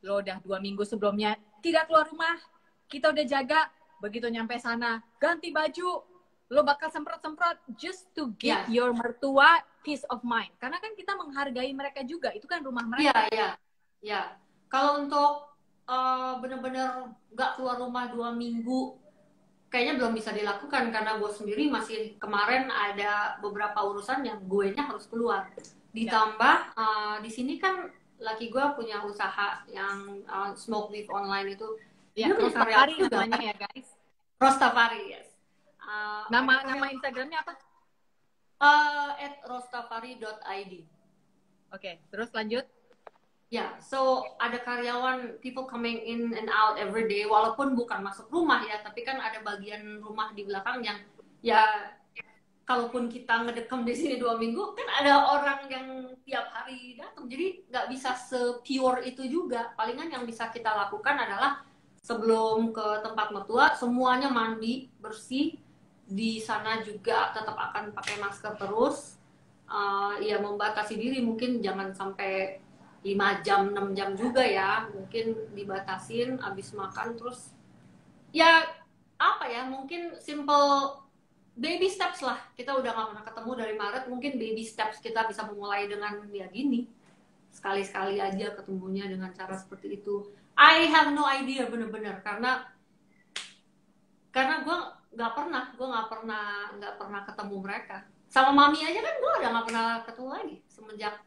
lo udah 2 minggu sebelumnya tidak keluar rumah, kita udah jaga, begitu nyampe sana ganti baju, lo bakal semprot-semprot just to give your mertua peace of mind, karena kan kita menghargai mereka juga, itu kan rumah mereka. Iya. Kalau untuk bener-bener nggak keluar rumah 2 minggu kayaknya belum bisa dilakukan, karena gue sendiri masih kemarin ada beberapa urusan yang gue nya harus keluar. Ditambah di sini kan laki gue punya usaha yang smoke leaf online itu. Ya, Rostafari namanya ya guys. Rostafari, yes. Nama Instagramnya apa? @rostafari.id. Oke, terus lanjut. Ya, so ada karyawan, people coming in and out every day, walaupun bukan masuk rumah ya, tapi kan ada bagian rumah di belakang yang ya, kalaupun kita ngedekam di sini 2 minggu, kan ada orang yang tiap hari datang, jadi nggak bisa se-pure itu juga. Palingan yang bisa kita lakukan adalah sebelum ke tempat mertua, semuanya mandi, bersih, di sana juga tetap akan pakai masker terus, ya membatasi diri, mungkin jangan sampai 5 jam, 6 jam juga ya, mungkin dibatasin abis makan. Terus ya apa ya, mungkin simple baby steps lah. Kita udah gak pernah ketemu dari Maret, mungkin baby steps kita bisa memulai dengan ya gini, sekali-sekali aja ketemunya dengan cara seperti itu. I have no idea bener-bener, karena gue nggak pernah ketemu mereka. Sama mami aja kan gue udah nggak pernah ketemu lagi semenjak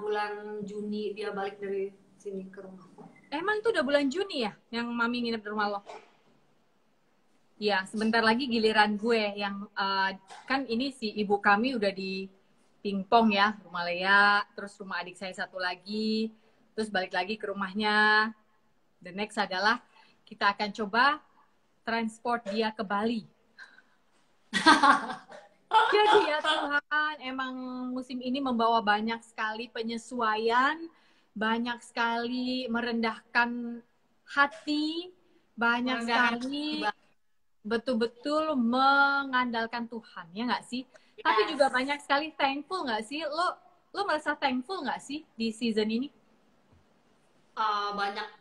bulan Juni dia balik dari sini ke rumah. Emang itu udah bulan Juni ya yang mami nginep di rumah lo? Ya, sebentar lagi giliran gue yang kan ini si ibu kami udah di pingpong ya, rumah Lea, terus rumah adik saya satu lagi, terus balik lagi ke rumahnya. The next adalah kita akan coba transport dia ke Bali. Jadi ya Tuhan, emang musim ini membawa banyak sekali penyesuaian, banyak sekali merendahkan hati, banyak sekali betul-betul mengandalkan Tuhan, ya nggak sih? Yes. Tapi juga banyak sekali thankful nggak sih? Lo merasa thankful nggak sih di season ini?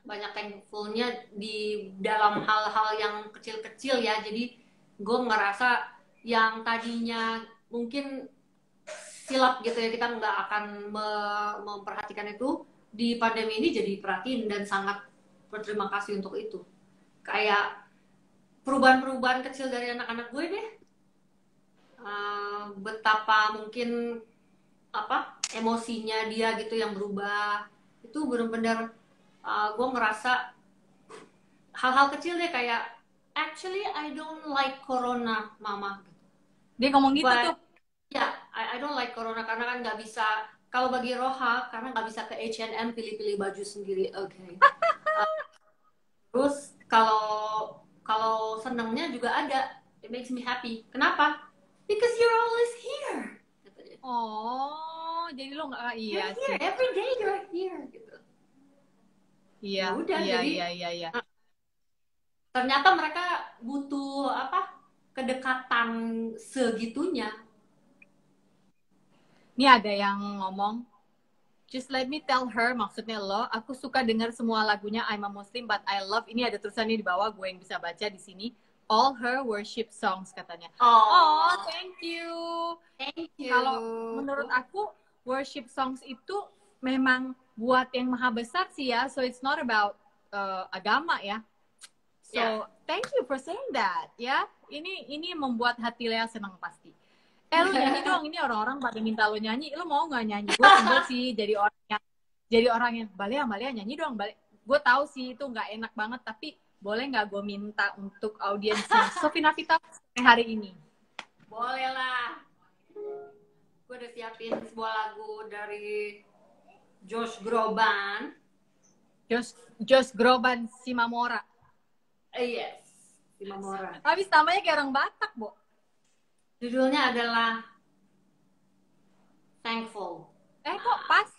Banyak thankfulnya di dalam hal-hal yang kecil-kecil ya. Jadi gue ngerasa yang tadinya mungkin silap gitu ya, kita nggak akan memperhatikan itu, di pandemi ini jadi perhatiin dan sangat berterima kasih untuk itu. Kayak perubahan-perubahan kecil dari anak-anak gue deh, betapa mungkin emosinya dia gitu yang berubah, itu benar-benar gue ngerasa hal-hal kecil deh, kayak actually I don't like corona, mama. Dia ngomong gitu tuh. Ya, I don't like corona karena kan nggak bisa, kalau bagi Roha karena nggak bisa ke H&M pilih-pilih baju sendiri, oke. Terus kalau senangnya juga ada, it makes me happy. Kenapa? Because you're always here. Oh, jadi lo nggak iya sih. Every day you're here gitu. Iya. Udah, iya. Ternyata mereka butuh kedekatan segitunya. Ini ada yang ngomong, just let me tell her, maksudnya lo, aku suka dengar semua lagunya I'm a Muslim but I love, ini ada tulisannya di bawah, gue yang bisa baca di sini. all her worship songs katanya. Oh, Thank you. thank you. Kalau menurut aku worship songs itu memang buat yang maha besar sih ya. So it's not about agama ya. So thank you for saying that ya. Ini membuat hati Lea senang pasti. Lu nyanyi dong, ini orang-orang pada minta lo nyanyi, lo mau nggak nyanyi? Gue sebel sih jadi orang yang Balea nyanyi dong, Balea. Gue tahu sih itu nggak enak banget, tapi boleh nggak gue minta untuk audiensnya Sofina Vita hari ini? Boleh lah. Gue udah siapin sebuah lagu dari Josh Groban. Josh Groban Simamora. Yes, Simamora. Habis namanya kayak orang Batak, Bo. Judulnya adalah Thankful. Kok pas?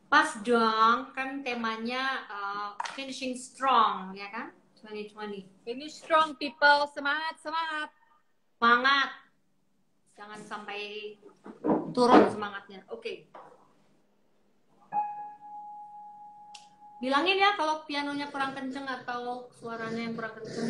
Pas dong, kan temanya finishing strong, ya kan? 2020. Finish strong, people. Semangat, semangat. Semangat. Jangan sampai turun semangatnya. Oke. Bilangin ya kalau pianonya kurang kenceng atau suaranya yang kurang kenceng.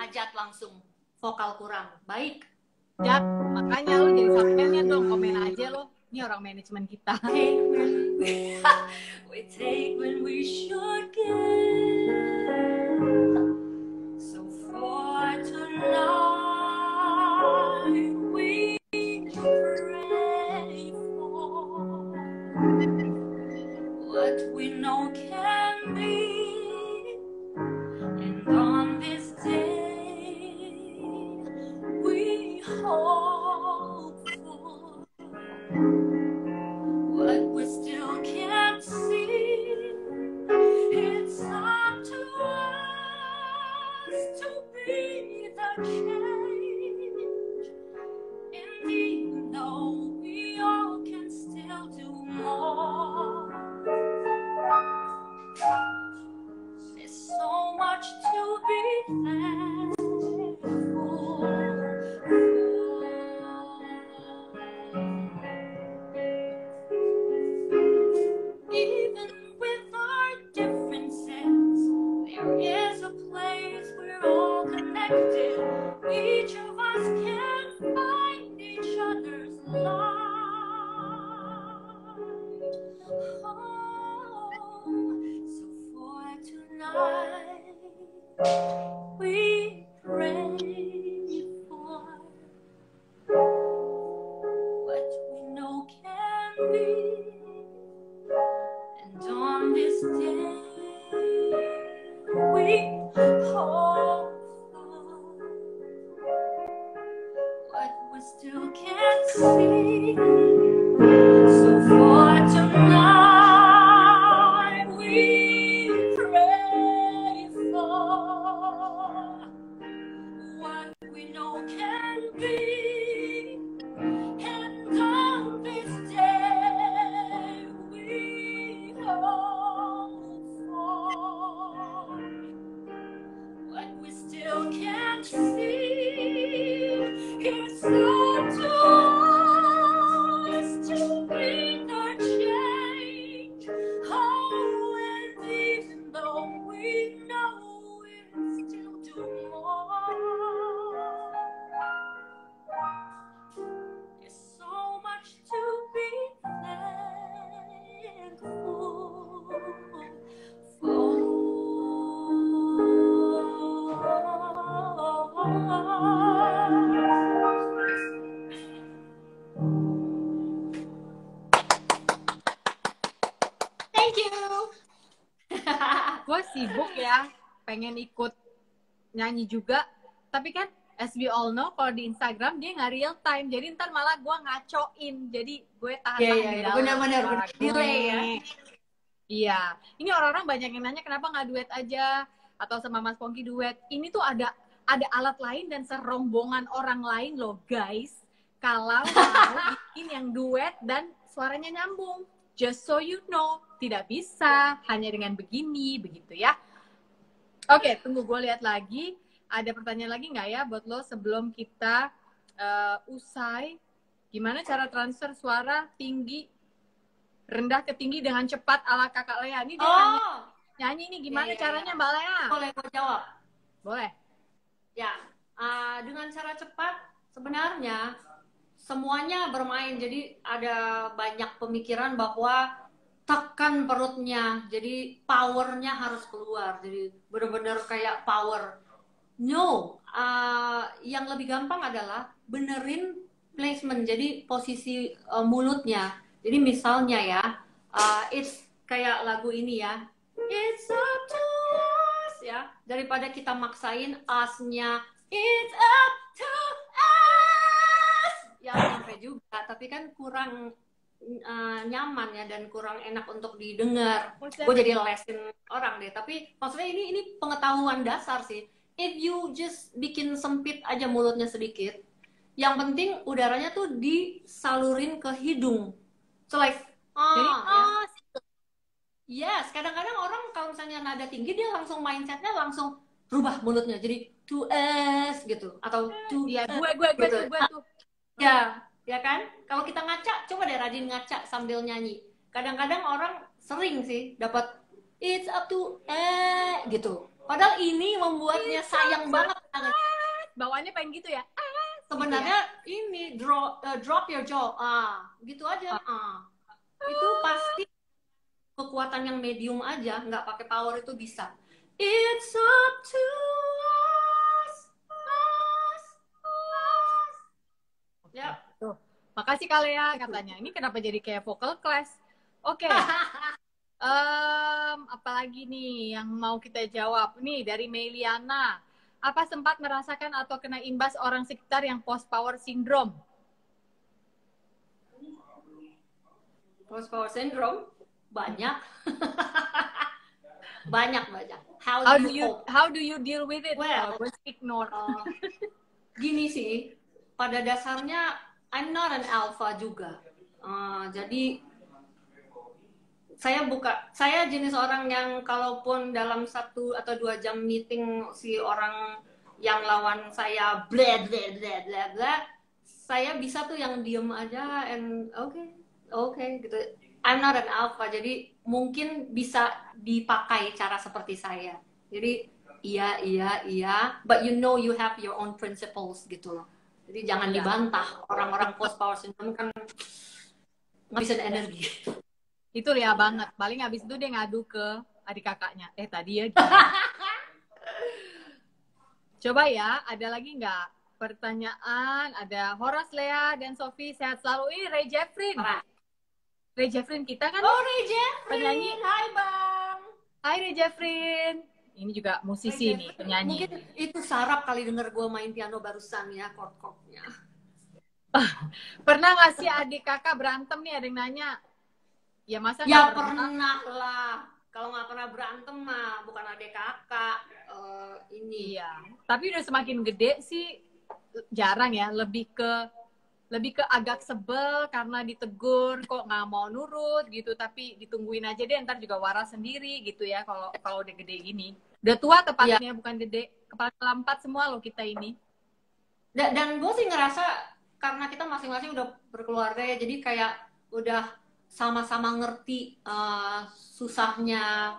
Ajat langsung vokal kurang baik. Jat, makanya lu jadi submannya dong, komen aja lo. Ini orang manajemen kita. We take when we should give. So for tonight we pray for what we know can be. And on this day we hope for what we still can't see. It's up to us to be the change. Indeed, though we all can still do more. There's so much to be thankful for. Even with our differences, there is a place we're all connected. Each of us can find each other's light. So for tonight, we pray for what we know can be. And on this day, we hope for what we still can't see. So for tonight, we pray for what we know can be. And on this day, we hope for what we still can't see. It's up to us to bring the change. Oh, and even though we know we still do more, there's so much to be thankful Thank you. Gue sibuk ya, pengen ikut nyanyi juga. Tapi kan as we all know, kalau di Instagram dia nggak real time, jadi ntar malah gue ngacoin, jadi gue tahan-tahan di dalam. Benar-benar delay ya. Iya, ini orang-orang banyak yang nanya kenapa nggak duet aja atau sama Mas Pongki duet. Ini tuh ada alat lain dan serombongan orang lain loh guys. Kalau mau bikin yang duet dan suaranya nyambung, just so you know, tidak bisa hanya dengan begini, begitu ya. Oke, tunggu gue lihat lagi. Ada pertanyaan lagi nggak ya buat lo sebelum kita usai? Gimana cara transfer suara tinggi, rendah ke tinggi dengan cepat ala kakak Lea? Ini dia nyanyi ini gimana caranya Mbak Lea? Boleh gue jawab? Boleh. Ya, dengan cara cepat sebenarnya semuanya bermain. Jadi ada banyak pemikiran bahwa tekan perutnya, jadi powernya harus keluar. Jadi benar-benar kayak power. No, yang lebih gampang adalah benerin placement. Jadi posisi mulutnya. Jadi misalnya ya, it's kayak lagu ini ya, it's up to us ya. Daripada kita maksain us-nya, it's up to us. Ya sampai juga, tapi kan kurang nyaman ya dan kurang enak untuk didengar. Gue jadi lesin orang deh. Tapi maksudnya ini pengetahuan dasar sih. If you just bikin sempit aja mulutnya sedikit, yang penting udaranya tuh disalurin ke hidung. So like, yes, kadang-kadang orang kalau misalnya nada tinggi dia langsung mindsetnya langsung rubah mulutnya jadi to us gitu atau to gue gitu. tuh. Ya kan? Kalau kita ngaca, coba deh rajin ngaca sambil nyanyi. Kadang-kadang orang sering sih dapat it's up to gitu. Padahal ini membuatnya sayang banget. Bawaannya pengen gitu ya. Sebenarnya ini drop your jaw, gitu aja, itu pasti kekuatan yang medium aja, nggak pakai power itu bisa. It's up to us. Ya, tuh. Makasih Kalea katanya. Ini kenapa jadi kayak vocal class? Oke. Apalagi nih yang mau kita jawab nih dari Meliana. Apa sempat merasakan atau kena imbas orang sekitar yang post power syndrome? Post power syndrome banyak. banyak. How do you deal with it? Well, ignore. Gini sih, pada dasarnya I'm not an alpha juga. Jadi saya jenis orang yang kalaupun dalam 1 atau 2 jam meeting si orang yang lawan saya bla bla bla bla bla, saya bisa tuh yang diem aja and okay gitu. I'm not an alpha, jadi mungkin bisa dipakai cara seperti saya. Jadi iya, but you know you have your own principles gitu loh. Jadi jangan dibantah. Orang-orang post power syndrome kan ngabisin energi. Itu Ria banget. Paling habis itu dia ngadu ke adik kakaknya. Tadi ya. Coba ya, ada lagi nggak pertanyaan? Ada Horas, Lea, dan Sofi. Sehat selalu. Ini Ray Jeffrin. Ray Jeffrin kita kan. Ray Jeffrin. Penyanyi. Hai Bang. Hai Ray Jeffrin. Ini juga musisi nih, penyanyi. Mungkin itu sarap kali denger gue main piano barusan ya, chord-chordnya. Pernah nggak sih adik kakak berantem nih? Ada yang nanya. Ya masa ya pernah lah. Kalau nggak pernah berantem mah bukan adik kakak. Ini. Iya. Tapi udah semakin gede sih jarang ya. Lebih ke agak sebel karena ditegur kok nggak mau nurut gitu. Tapi ditungguin aja deh, ntar juga waras sendiri gitu ya. Kalau udah gede gini. Udah tua tepatnya, bukan gede. Kepala lampat semua loh kita ini. Dan gue sih ngerasa karena kita masing-masing udah berkeluarga ya, jadi kayak udah sama-sama ngerti susahnya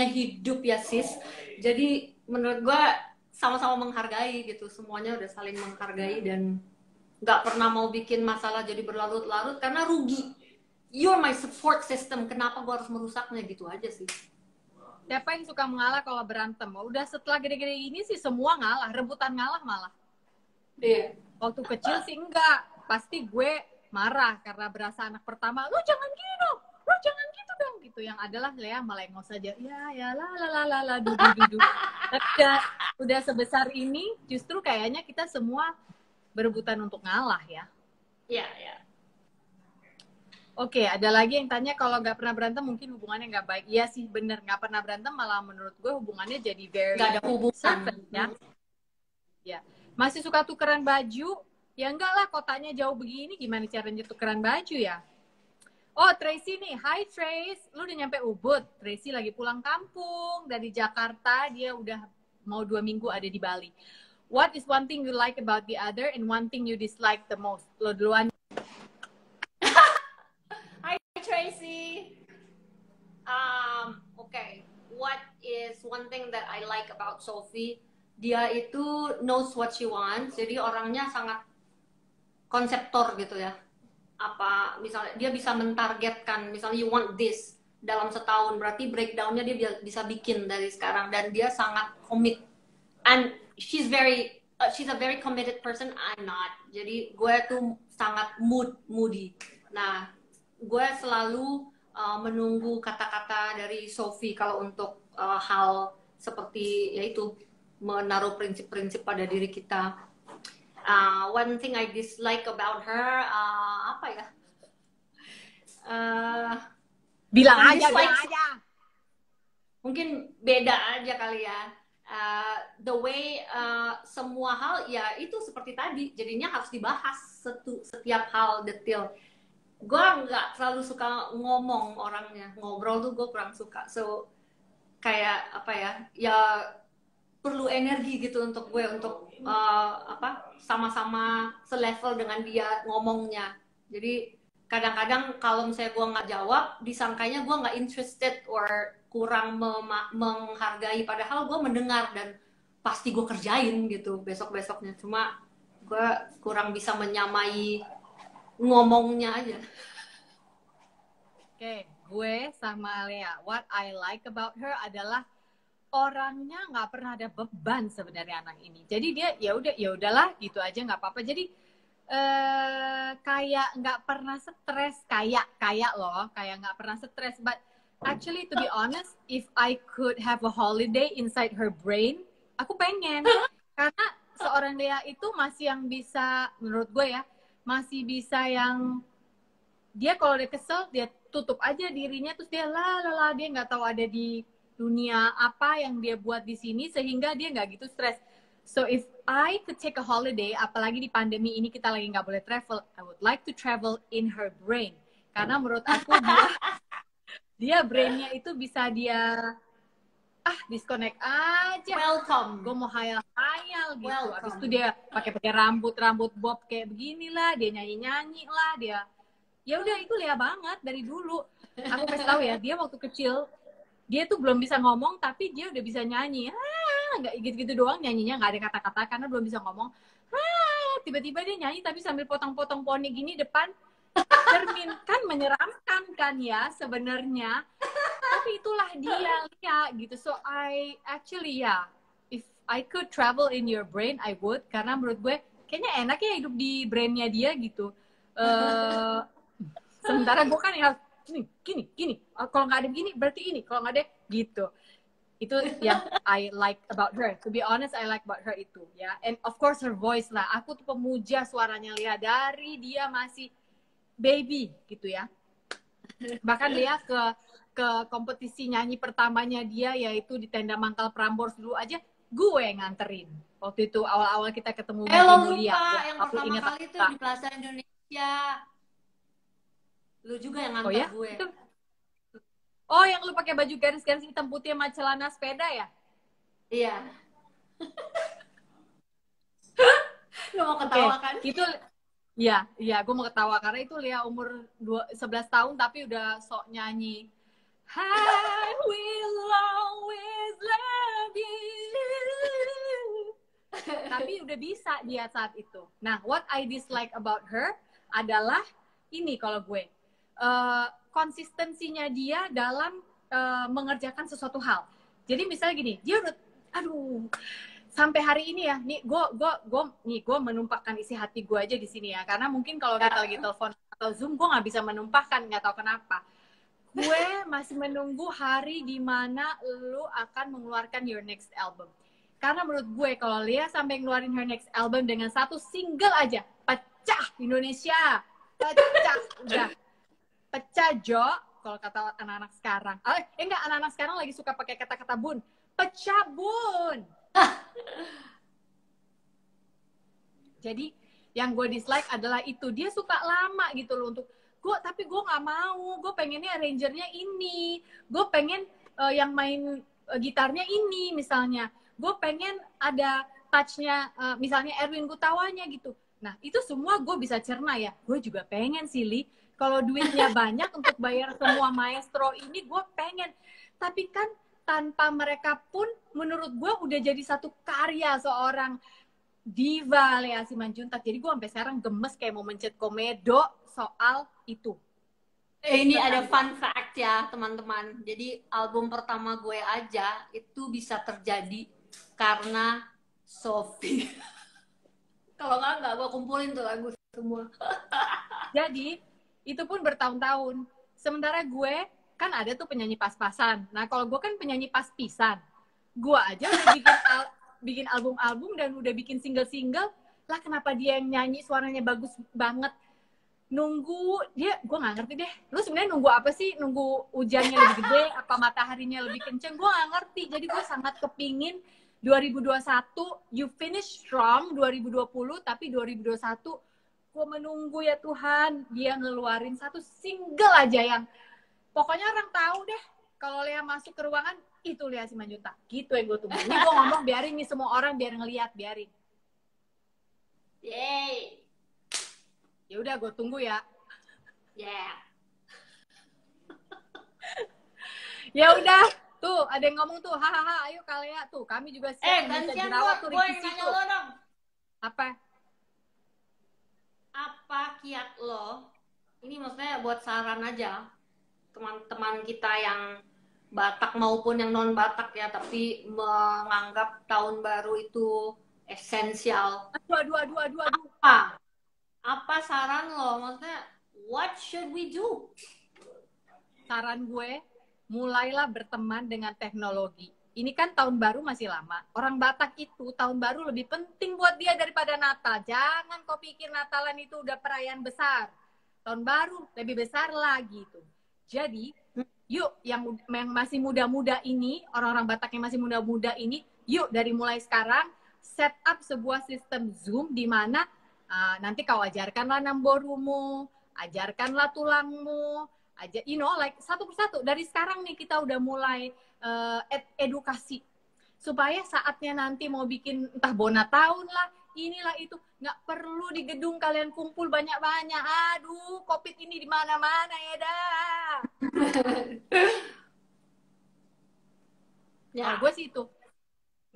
hidup ya sis. Jadi menurut gue sama-sama menghargai gitu, semuanya udah saling menghargai dan nggak pernah mau bikin masalah jadi berlarut-larut karena rugi. You're my support system, kenapa gue harus merusaknya gitu aja sih. Siapa yang suka mengalah kalau berantem? Udah setelah gede-gede ini sih semua ngalah, rebutan ngalah malah. Iya. Waktu kecil sih enggak, pasti gue marah karena berasa anak pertama, lu jangan gini dong, lu jangan gitu dong, gitu. Yang adalah Lea melengos saja. Ya la dudu. Tapi udah sebesar ini, justru kayaknya kita semua berebutan untuk ngalah ya. Iya, iya. Oke, ada lagi yang tanya kalau nggak pernah berantem mungkin hubungannya nggak baik. Iya sih, bener. Nggak pernah berantem malah menurut gue hubungannya jadi very Nggak ada hubungan. surface, ya. Ya. Masih suka tukeran baju? Ya enggak lah, kotanya jauh begini. Gimana caranya tukeran baju ya? Oh, Tracy nih. Hi, Trace. Lu udah nyampe Ubud. Tracy lagi pulang kampung. Dari Jakarta, dia udah mau 2 minggu ada di Bali. What is one thing you like about the other and one thing you dislike the most? Lo duluan. Tracy. Okay. What is one thing that I like about Sophie? Dia itu knows what she wants. Jadi orangnya sangat konseptor gitu ya. Apa misalnya dia bisa mentargetkan, misalnya you want this dalam setahun, berarti breakdownnya dia bisa bikin dari sekarang, dan dia sangat commit. And she's a very committed person. I'm not. Jadi gue tuh sangat moody. Nah, gue selalu menunggu kata-kata dari Sophie kalau untuk hal seperti yaitu menaruh prinsip-prinsip pada diri kita. One thing I dislike about her, apa ya? Bilang aja. Mungkin beda aja kali ya. The way semua hal ya itu seperti tadi, jadinya harus dibahas setiap hal detail. Gue nggak terlalu suka ngomong orangnya, ngobrol tuh gue kurang suka. So kayak apa ya perlu energi gitu untuk gue untuk sama-sama selevel dengan dia ngomongnya. Jadi kadang-kadang kalau misalnya gue nggak jawab, disangkanya gue nggak interested or kurang menghargai, padahal gue mendengar dan pasti gue kerjain gitu besok-besoknya. Cuma gue kurang bisa menyamai ngomongnya aja. Oke, gue sama Lea, what I like about her adalah orangnya nggak pernah ada beban sebenarnya anak ini. Jadi dia ya udahlah gitu aja, nggak apa-apa. Jadi kayak nggak pernah stres, kayak nggak pernah stres. But actually to be honest, if I could have a holiday inside her brain, aku pengen. Karena seorang Lea itu masih yang bisa, menurut gue ya, masih bisa yang dia kalau udah kesel dia tutup aja dirinya, terus dia dia nggak tahu ada di dunia apa yang dia buat di sini sehingga dia nggak gitu stres. So if I could take a holiday, apalagi di pandemi ini kita lagi nggak boleh travel, I would like to travel in her brain, karena menurut aku dia brainnya itu bisa dia disconnect aja. Welcome. Gue mau hayal-hayal gitu. Welcome. Abis itu dia pakai rambut bob kayak beginilah, dia nyanyi lah, dia ya udah itu Lea banget dari dulu. Aku kasih tahu ya, dia waktu kecil dia tuh belum bisa ngomong tapi dia udah bisa nyanyi. Nggak gitu-gitu doang nyanyinya, nggak ada kata-kata karena belum bisa ngomong. Tiba-tiba dia nyanyi tapi sambil potong-potong poni gini depan cermin, kan menyeramkan kan ya sebenarnya. Tapi itulah dia gitu. So I actually if I could travel in your brain, I would. Karena menurut gue kayaknya enak ya hidup di brainnya dia gitu. Sementara gue kan ya gini. Kalau nggak ada begini berarti ini. Kalau nggak ada gitu. Itu yang I like about her. To be honest, I like about her itu ya. And of course her voice lah. Aku tuh pemuja suaranya Lea dari dia masih baby gitu ya. Bahkan Lea ke kompetisi nyanyi pertamanya dia yaitu di Tenda Mangkal Prambors dulu aja gue nganterin. Waktu itu awal-awal kita ketemu di Mulia. Yang pertama kali itu di Plaza Indonesia. Lu juga yang nganter gue. Oh, yang lu pakai baju garis-garis hitam putih sama celana sepeda ya? Iya. Lu mau ketawa kan? Itu iya, gue mau ketawa karena itu Lea umur 11 tahun tapi udah sok nyanyi. I will always love you. Tapi udah bisa dia saat itu. Nah, what I dislike about her adalah ini kalau gue. Konsistensinya dia dalam mengerjakan sesuatu hal. Jadi misalnya gini, dia udah sampai hari ini ya, nih gue menumpahkan isi hati gue aja di sini ya, karena mungkin kalau kita lagi telepon atau Zoom gue nggak bisa menumpahkan, nggak tahu kenapa. gue masih menunggu hari di mana lu akan mengeluarkan your next album. Karena menurut gue kalau Lea sampai ngeluarin her next album dengan satu single aja, pecah Indonesia. Pecah, udah. Pecah, Jo. Kalau kata anak-anak sekarang. Enggak, anak-anak sekarang lagi suka pakai kata-kata bun. Pecah, bun. Jadi yang gue dislike adalah itu, dia suka lama gitu loh untuk gue, tapi gue nggak mau, gue pengennya arrangernya ini, gue pengen yang main gitarnya ini misalnya, gue pengen ada touchnya misalnya Erwin Gutawanya gitu. Nah itu semua gue bisa cerna ya, gue juga pengen sih Li, kalau duitnya banyak untuk bayar semua maestro ini gue pengen, tapi kan tanpa mereka pun menurut gue udah jadi satu karya seorang diva Lea Simanjuntak. Jadi gue sampai sekarang gemes kayak mau mencet komedo soal itu. Ini ada fun fact ya teman-teman. Jadi album pertama gue aja itu bisa terjadi karena Sophie. Kalau nggak gue kumpulin tuh lagu semua. Jadi itu pun bertahun-tahun. Sementara gue kan ada tuh penyanyi pas-pasan. Nah kalau gue kan penyanyi pas-pisan. Gue aja udah bikin album-album dan udah bikin single-single lah, kenapa dia yang nyanyi suaranya bagus banget, nunggu dia, gue nggak ngerti deh. Lu sebenarnya nunggu apa sih? Nunggu hujannya lebih gede apa mataharinya lebih kenceng? Gue nggak ngerti. Jadi gue sangat kepingin 2021 you finish strong, 2020 tapi 2021 gue menunggu ya Tuhan dia ngeluarin satu single aja yang pokoknya orang tahu deh kalau Lea masuk ke ruangan itu Lea Simanjuntak. Gitu yang gue tunggu. Ini gue ngomong biarin nih semua orang biar ngelihat, biarin. Yeay. Ya udah gue tunggu ya. Yeah. Ya udah, tuh ada yang ngomong tuh, hahaha, ayo Lea tuh, kami juga siap gantian jerawat tuh gue yang nanya lo dong. Apa? Apa kiat lo? Ini maksudnya buat saran aja teman-teman kita yang Batak maupun yang non Batak ya, tapi menganggap tahun baru itu esensial. Aduh. Apa saran lo? Maksudnya, what should we do? Saran gue, mulailah berteman dengan teknologi. Ini kan tahun baru masih lama. Orang Batak itu tahun baru lebih penting buat dia daripada Natal. Jangan kau pikir Natalan itu udah perayaan besar. Tahun baru lebih besar lagi tuh. Jadi, yuk yang masih muda-muda ini, orang-orang Batak yang masih muda-muda ini, yuk dari mulai sekarang set up sebuah sistem Zoom di mana nanti kau ajarkanlah namborumu, ajarkanlah tulangmu, like satu persatu. Dari sekarang nih kita udah mulai edukasi supaya saatnya nanti mau bikin entah bona tahun lah, inilah itu, nggak perlu di gedung kalian kumpul banyak-banyak. Aduh, COVID ini di mana-mana ya dah. Ya, gue sih itu.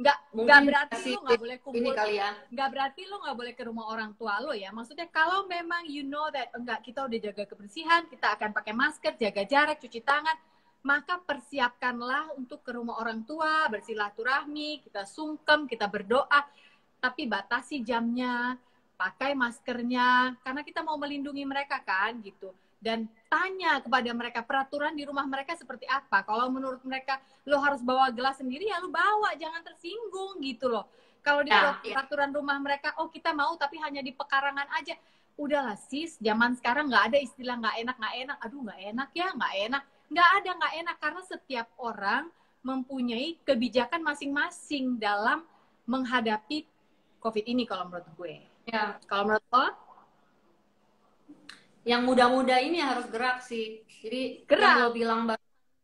Nggak berarti lo nggak boleh kumpul. Ini kali ya. Nggak berarti lo nggak boleh ke rumah orang tua lo ya. Maksudnya kalau memang you know that enggak, kita udah jaga kebersihan, kita akan pakai masker, jaga jarak, cuci tangan, maka persiapkanlah untuk ke rumah orang tua, bersilaturahmi, kita sungkem, kita berdoa, tapi batasi jamnya, pakai maskernya, karena kita mau melindungi mereka kan gitu. Dan tanya kepada mereka peraturan di rumah mereka seperti apa. Kalau menurut mereka lo harus bawa gelas sendiri, ya lo bawa, jangan tersinggung gitu loh. Kalau di peraturan rumah mereka, oh kita mau tapi hanya di pekarangan aja. Udahlah sis, zaman sekarang nggak ada istilah nggak enak. Aduh nggak enak ya, nggak enak. Nggak ada nggak enak, karena setiap orang mempunyai kebijakan masing-masing dalam menghadapi COVID ini kalau menurut gue. Ya. Kalau menurut lo? Yang muda-muda ini harus gerak sih. Jadi gerak. Yang lo bilang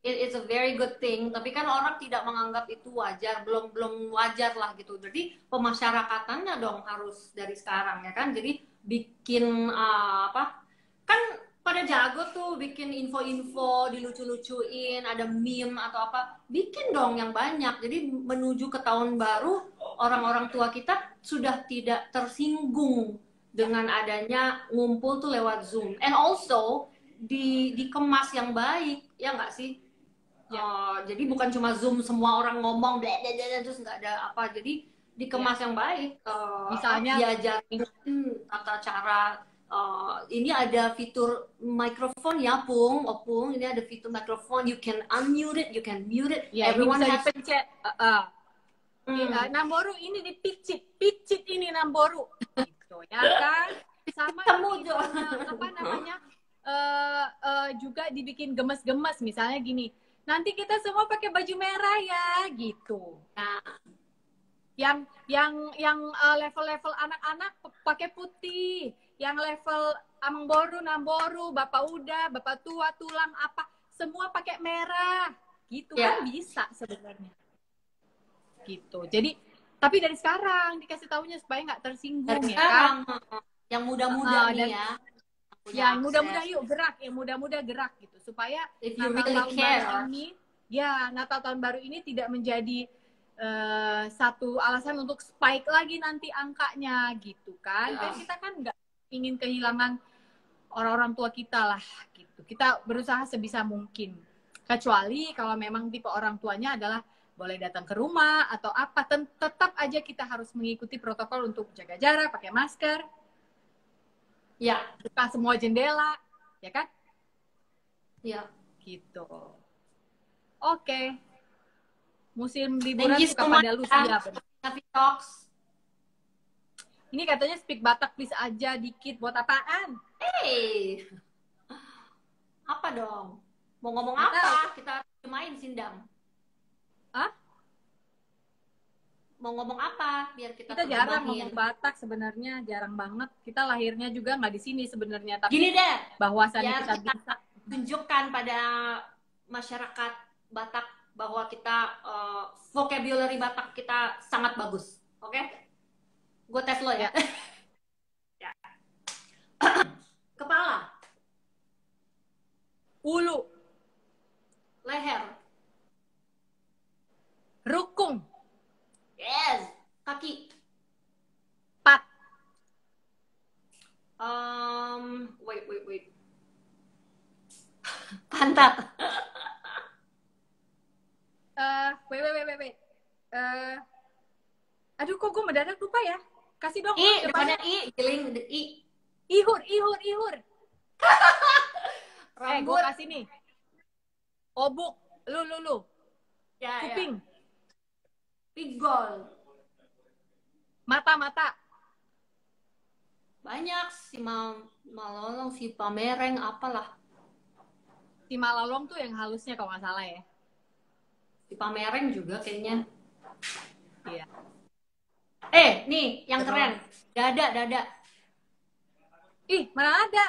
it's a very good thing, tapi kan orang tidak menganggap itu wajar, belum wajar lah gitu. Jadi pemasyarakatannya dong harus dari sekarang ya kan. Jadi bikin kan pada jago tuh bikin info-info dilucu-lucuin, ada meme atau apa, bikin dong yang banyak. Jadi menuju ke tahun baru orang-orang tua kita sudah tidak tersinggung dengan adanya ngumpul tuh lewat Zoom. And also dikemas yang baik, ya nggak sih? Ya. Jadi bukan cuma Zoom semua orang ngomong terus nggak ada apa. Jadi dikemas yang baik. Misalnya diajarin tata cara ini ada fitur mikrofon ya, Opung. Ini ada fitur mikrofon. You can unmute it, you can mute it. Ya, Everyone ini bisa has. dipencet. Namboru ini dipicit ini Namboru, gitu ya kan? Sama Kamu ini apa namanya? Juga dibikin gemes-gemes, misalnya gini. Nanti kita semua pakai baju merah ya, gitu. Nah, yang level-level anak-anak pakai putih, yang level Namboru, Bapak Uda, Bapak Tua, Tulang apa, semua pakai merah, gitu kan bisa sebenarnya, gitu. Jadi, tapi dari sekarang dikasih taunya supaya nggak tersinggung dari ya kan? yang muda-muda nih ya. Yang muda-muda yuk gerak, yang muda-muda gerak gitu supaya Natal tahun baru ini, Natal tahun baru ini tidak menjadi satu alasan untuk spike lagi nanti angkanya gitu kan. Kan kita kan nggak ingin kehilangan orang-orang tua kita lah gitu. Kita berusaha sebisa mungkin. Kecuali kalau memang tipe orang tuanya adalah boleh datang ke rumah atau apa, tetap aja kita harus mengikuti protokol untuk jaga jarak, pakai masker. Ya, Buka semua jendela, ya kan? Ya. Gitu. Oke. Musim liburan Thank you suka so pada much, lu ya. Happy Talks. Ini katanya speak Batak please aja dikit. Buat apaan? Hey, apa dong? Mau ngomong Nggak apa? tahu. Kita main Sindang. Hah? Mau ngomong apa? Biar kita jarang terjemahin. ngomong Batak sebenarnya, jarang banget. Kita lahirnya juga nggak di sini sebenarnya, tapi Gini deh, bahwasannya biar kita bisa tunjukkan pada masyarakat Batak bahwa kita vocabulary Batak kita sangat bagus. Oke? Gue tes lo ya. Ya. Kepala, ulu, leher, rukung, yes, kaki, pat, wait. Pantat. wait. Aduh, kok gue mendadak lupa ya? Kasih dong. Depannya I, giling I. Ihur. Rambut. Gue kasih nih. Obuk, lu. Ya, kuping. Ya. Pigol. Mata. Banyak si malolong, si pamereng, apalah. Si malalong tuh yang halusnya kalau nggak salah ya. Si pamereng juga kayaknya. Iya. Nih yang keren. Dada. Ih, mana ada?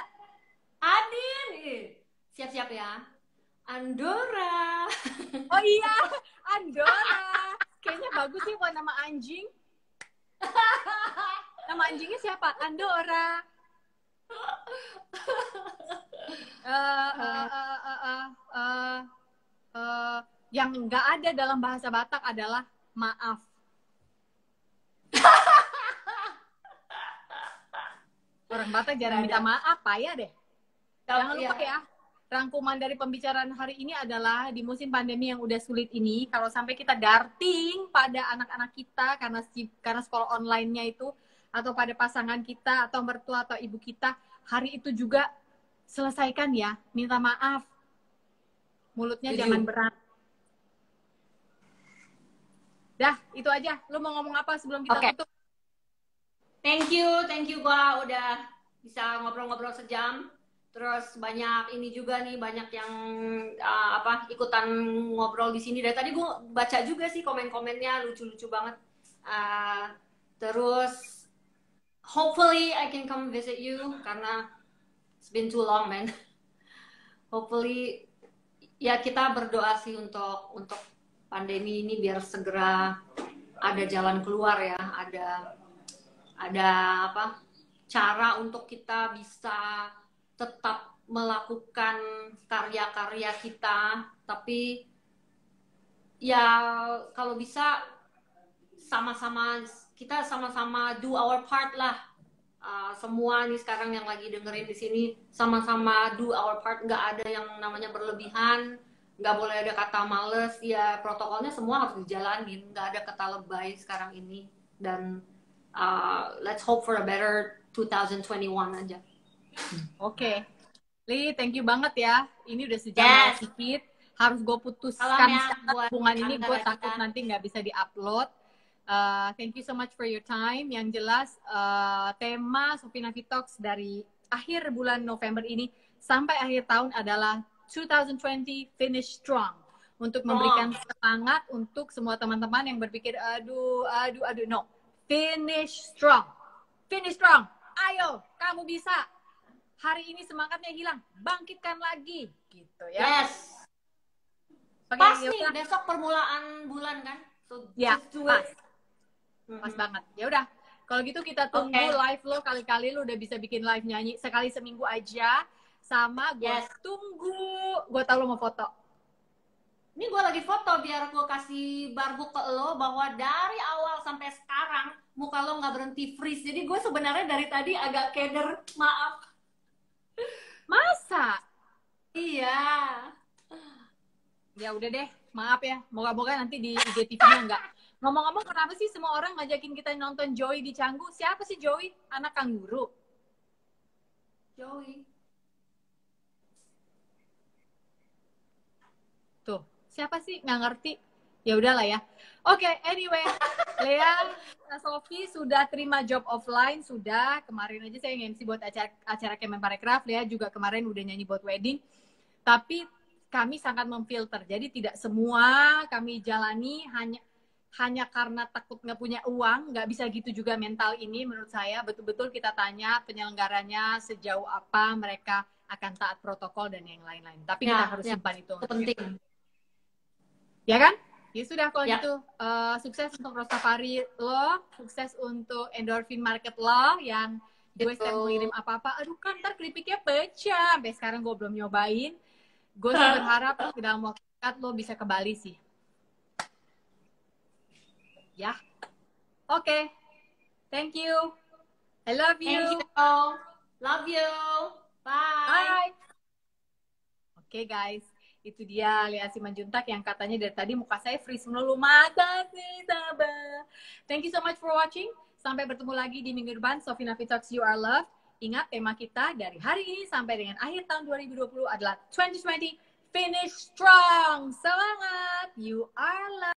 Adin. Siap-siap ya. Andorra. Oh iya, Andorra. Kayaknya bagus sih buat nama anjing. Nama anjingnya siapa? Andorra. Yang nggak ada dalam bahasa Batak adalah maaf. Orang Batak jarang minta maaf, payah deh. Jangan lupa ya, rangkuman dari pembicaraan hari ini adalah di musim pandemi yang udah sulit ini, kalau sampai kita darting pada anak-anak kita karena sekolah online-nya itu, atau pada pasangan kita, atau mertua atau ibu kita, hari itu juga selesaikan ya, minta maaf. Mulutnya jangan berat. Dah, itu aja. Lu mau ngomong apa sebelum kita tutup? Thank you Ba, udah bisa ngobrol-ngobrol sejam. Terus banyak ini juga nih, banyak yang ikutan ngobrol di sini. Dari tadi gue baca juga sih komen-komennya, lucu-lucu banget. Terus hopefully I can come visit you karena it's been too long, man. Hopefully ya kita berdoa sih untuk pandemi ini biar segera ada jalan keluar ya, ada cara untuk kita bisa tetap melakukan karya-karya kita, tapi ya kalau bisa kita sama-sama do our part lah. Semua nih sekarang yang lagi dengerin di sini sama-sama do our part, nggak ada yang namanya berlebihan, nggak boleh ada kata males, ya protokolnya semua harus dijalanin, nggak ada kata lebay sekarang ini, dan let's hope for a better 2021 aja. Oke. Li, thank you banget ya. Ini udah sejam Yes. sedikit. Harus gue Salam putuskan ya sekarang buat hubungan ini. Angga Gue Radita. takut nanti nggak bisa di-upload. Thank you so much for your time. Yang jelas tema Sofinavi Talks dari akhir bulan November ini sampai akhir tahun adalah 2020 Finish Strong. Untuk memberikan semangat untuk semua teman-teman yang berpikir aduh. No. Finish strong. Finish strong. Ayo, kamu bisa. Hari ini semangatnya hilang, bangkitkan lagi, gitu ya. Yes. Oke, Pas ya nih, udah. besok permulaan bulan kan? So, Ya, just do pas. it. Pas banget. Ya udah. Kalau gitu kita tunggu Oke. live lo, kali-kali lo udah bisa bikin live nyanyi sekali seminggu aja. Sama gue Yes. tunggu. Gue tahu lo mau foto. Ini gue lagi foto biar gue kasih barbuk ke lo bahwa dari awal sampai sekarang muka lo nggak berhenti freeze. Jadi gue sebenarnya dari tadi agak keder, maaf. Masa? Iya. Ya udah deh, maaf ya. Moga-moga nanti di IGTV-nya enggak. Ngomong-ngomong, kenapa sih semua orang ngajakin kita nonton Joey di Canggu? Siapa sih Joey? Anak kanguru. Joey. Tuh, siapa sih? Nggak ngerti. Ya udahlah ya. Oke, anyway. Lea, Sofi sudah terima job offline, sudah. Kemarin aja saya nge-MC buat acara Kemenparekraf. Lea juga kemarin udah nyanyi buat wedding. Tapi kami sangat memfilter. Jadi tidak semua kami jalani hanya karena takut nggak punya uang. Nggak bisa gitu juga mental ini menurut saya. Betul-betul kita tanya penyelenggaranya sejauh apa mereka akan taat protokol dan yang lain-lain. Tapi kita harus simpan itu. Itu penting. Ya kan? Ya sudah kalau Ya. gitu. Sukses untuk Rostafari lo, sukses untuk Endorphin Market lo yang gue setiap mau ngirim apa-apa, aduh kan ntar keripiknya pecah. Sampai sekarang gue belum nyobain. Gue sih berharap dalam waktu dekat lo bisa ke Bali sih. Ya. Oke. Thank you. I love you. Thank you. Love you. Bye. Bye. Oke guys. Itu dia Lea Simanjuntak yang katanya dari tadi muka saya freeze melulu. Makasih sahabat. Thank you so much for watching. Sampai bertemu lagi di minggu depan. Sofinavi Talks You Are Loved. Ingat tema kita dari hari ini sampai dengan akhir tahun 2020 adalah 2020 Finish Strong. Semangat. You are loved.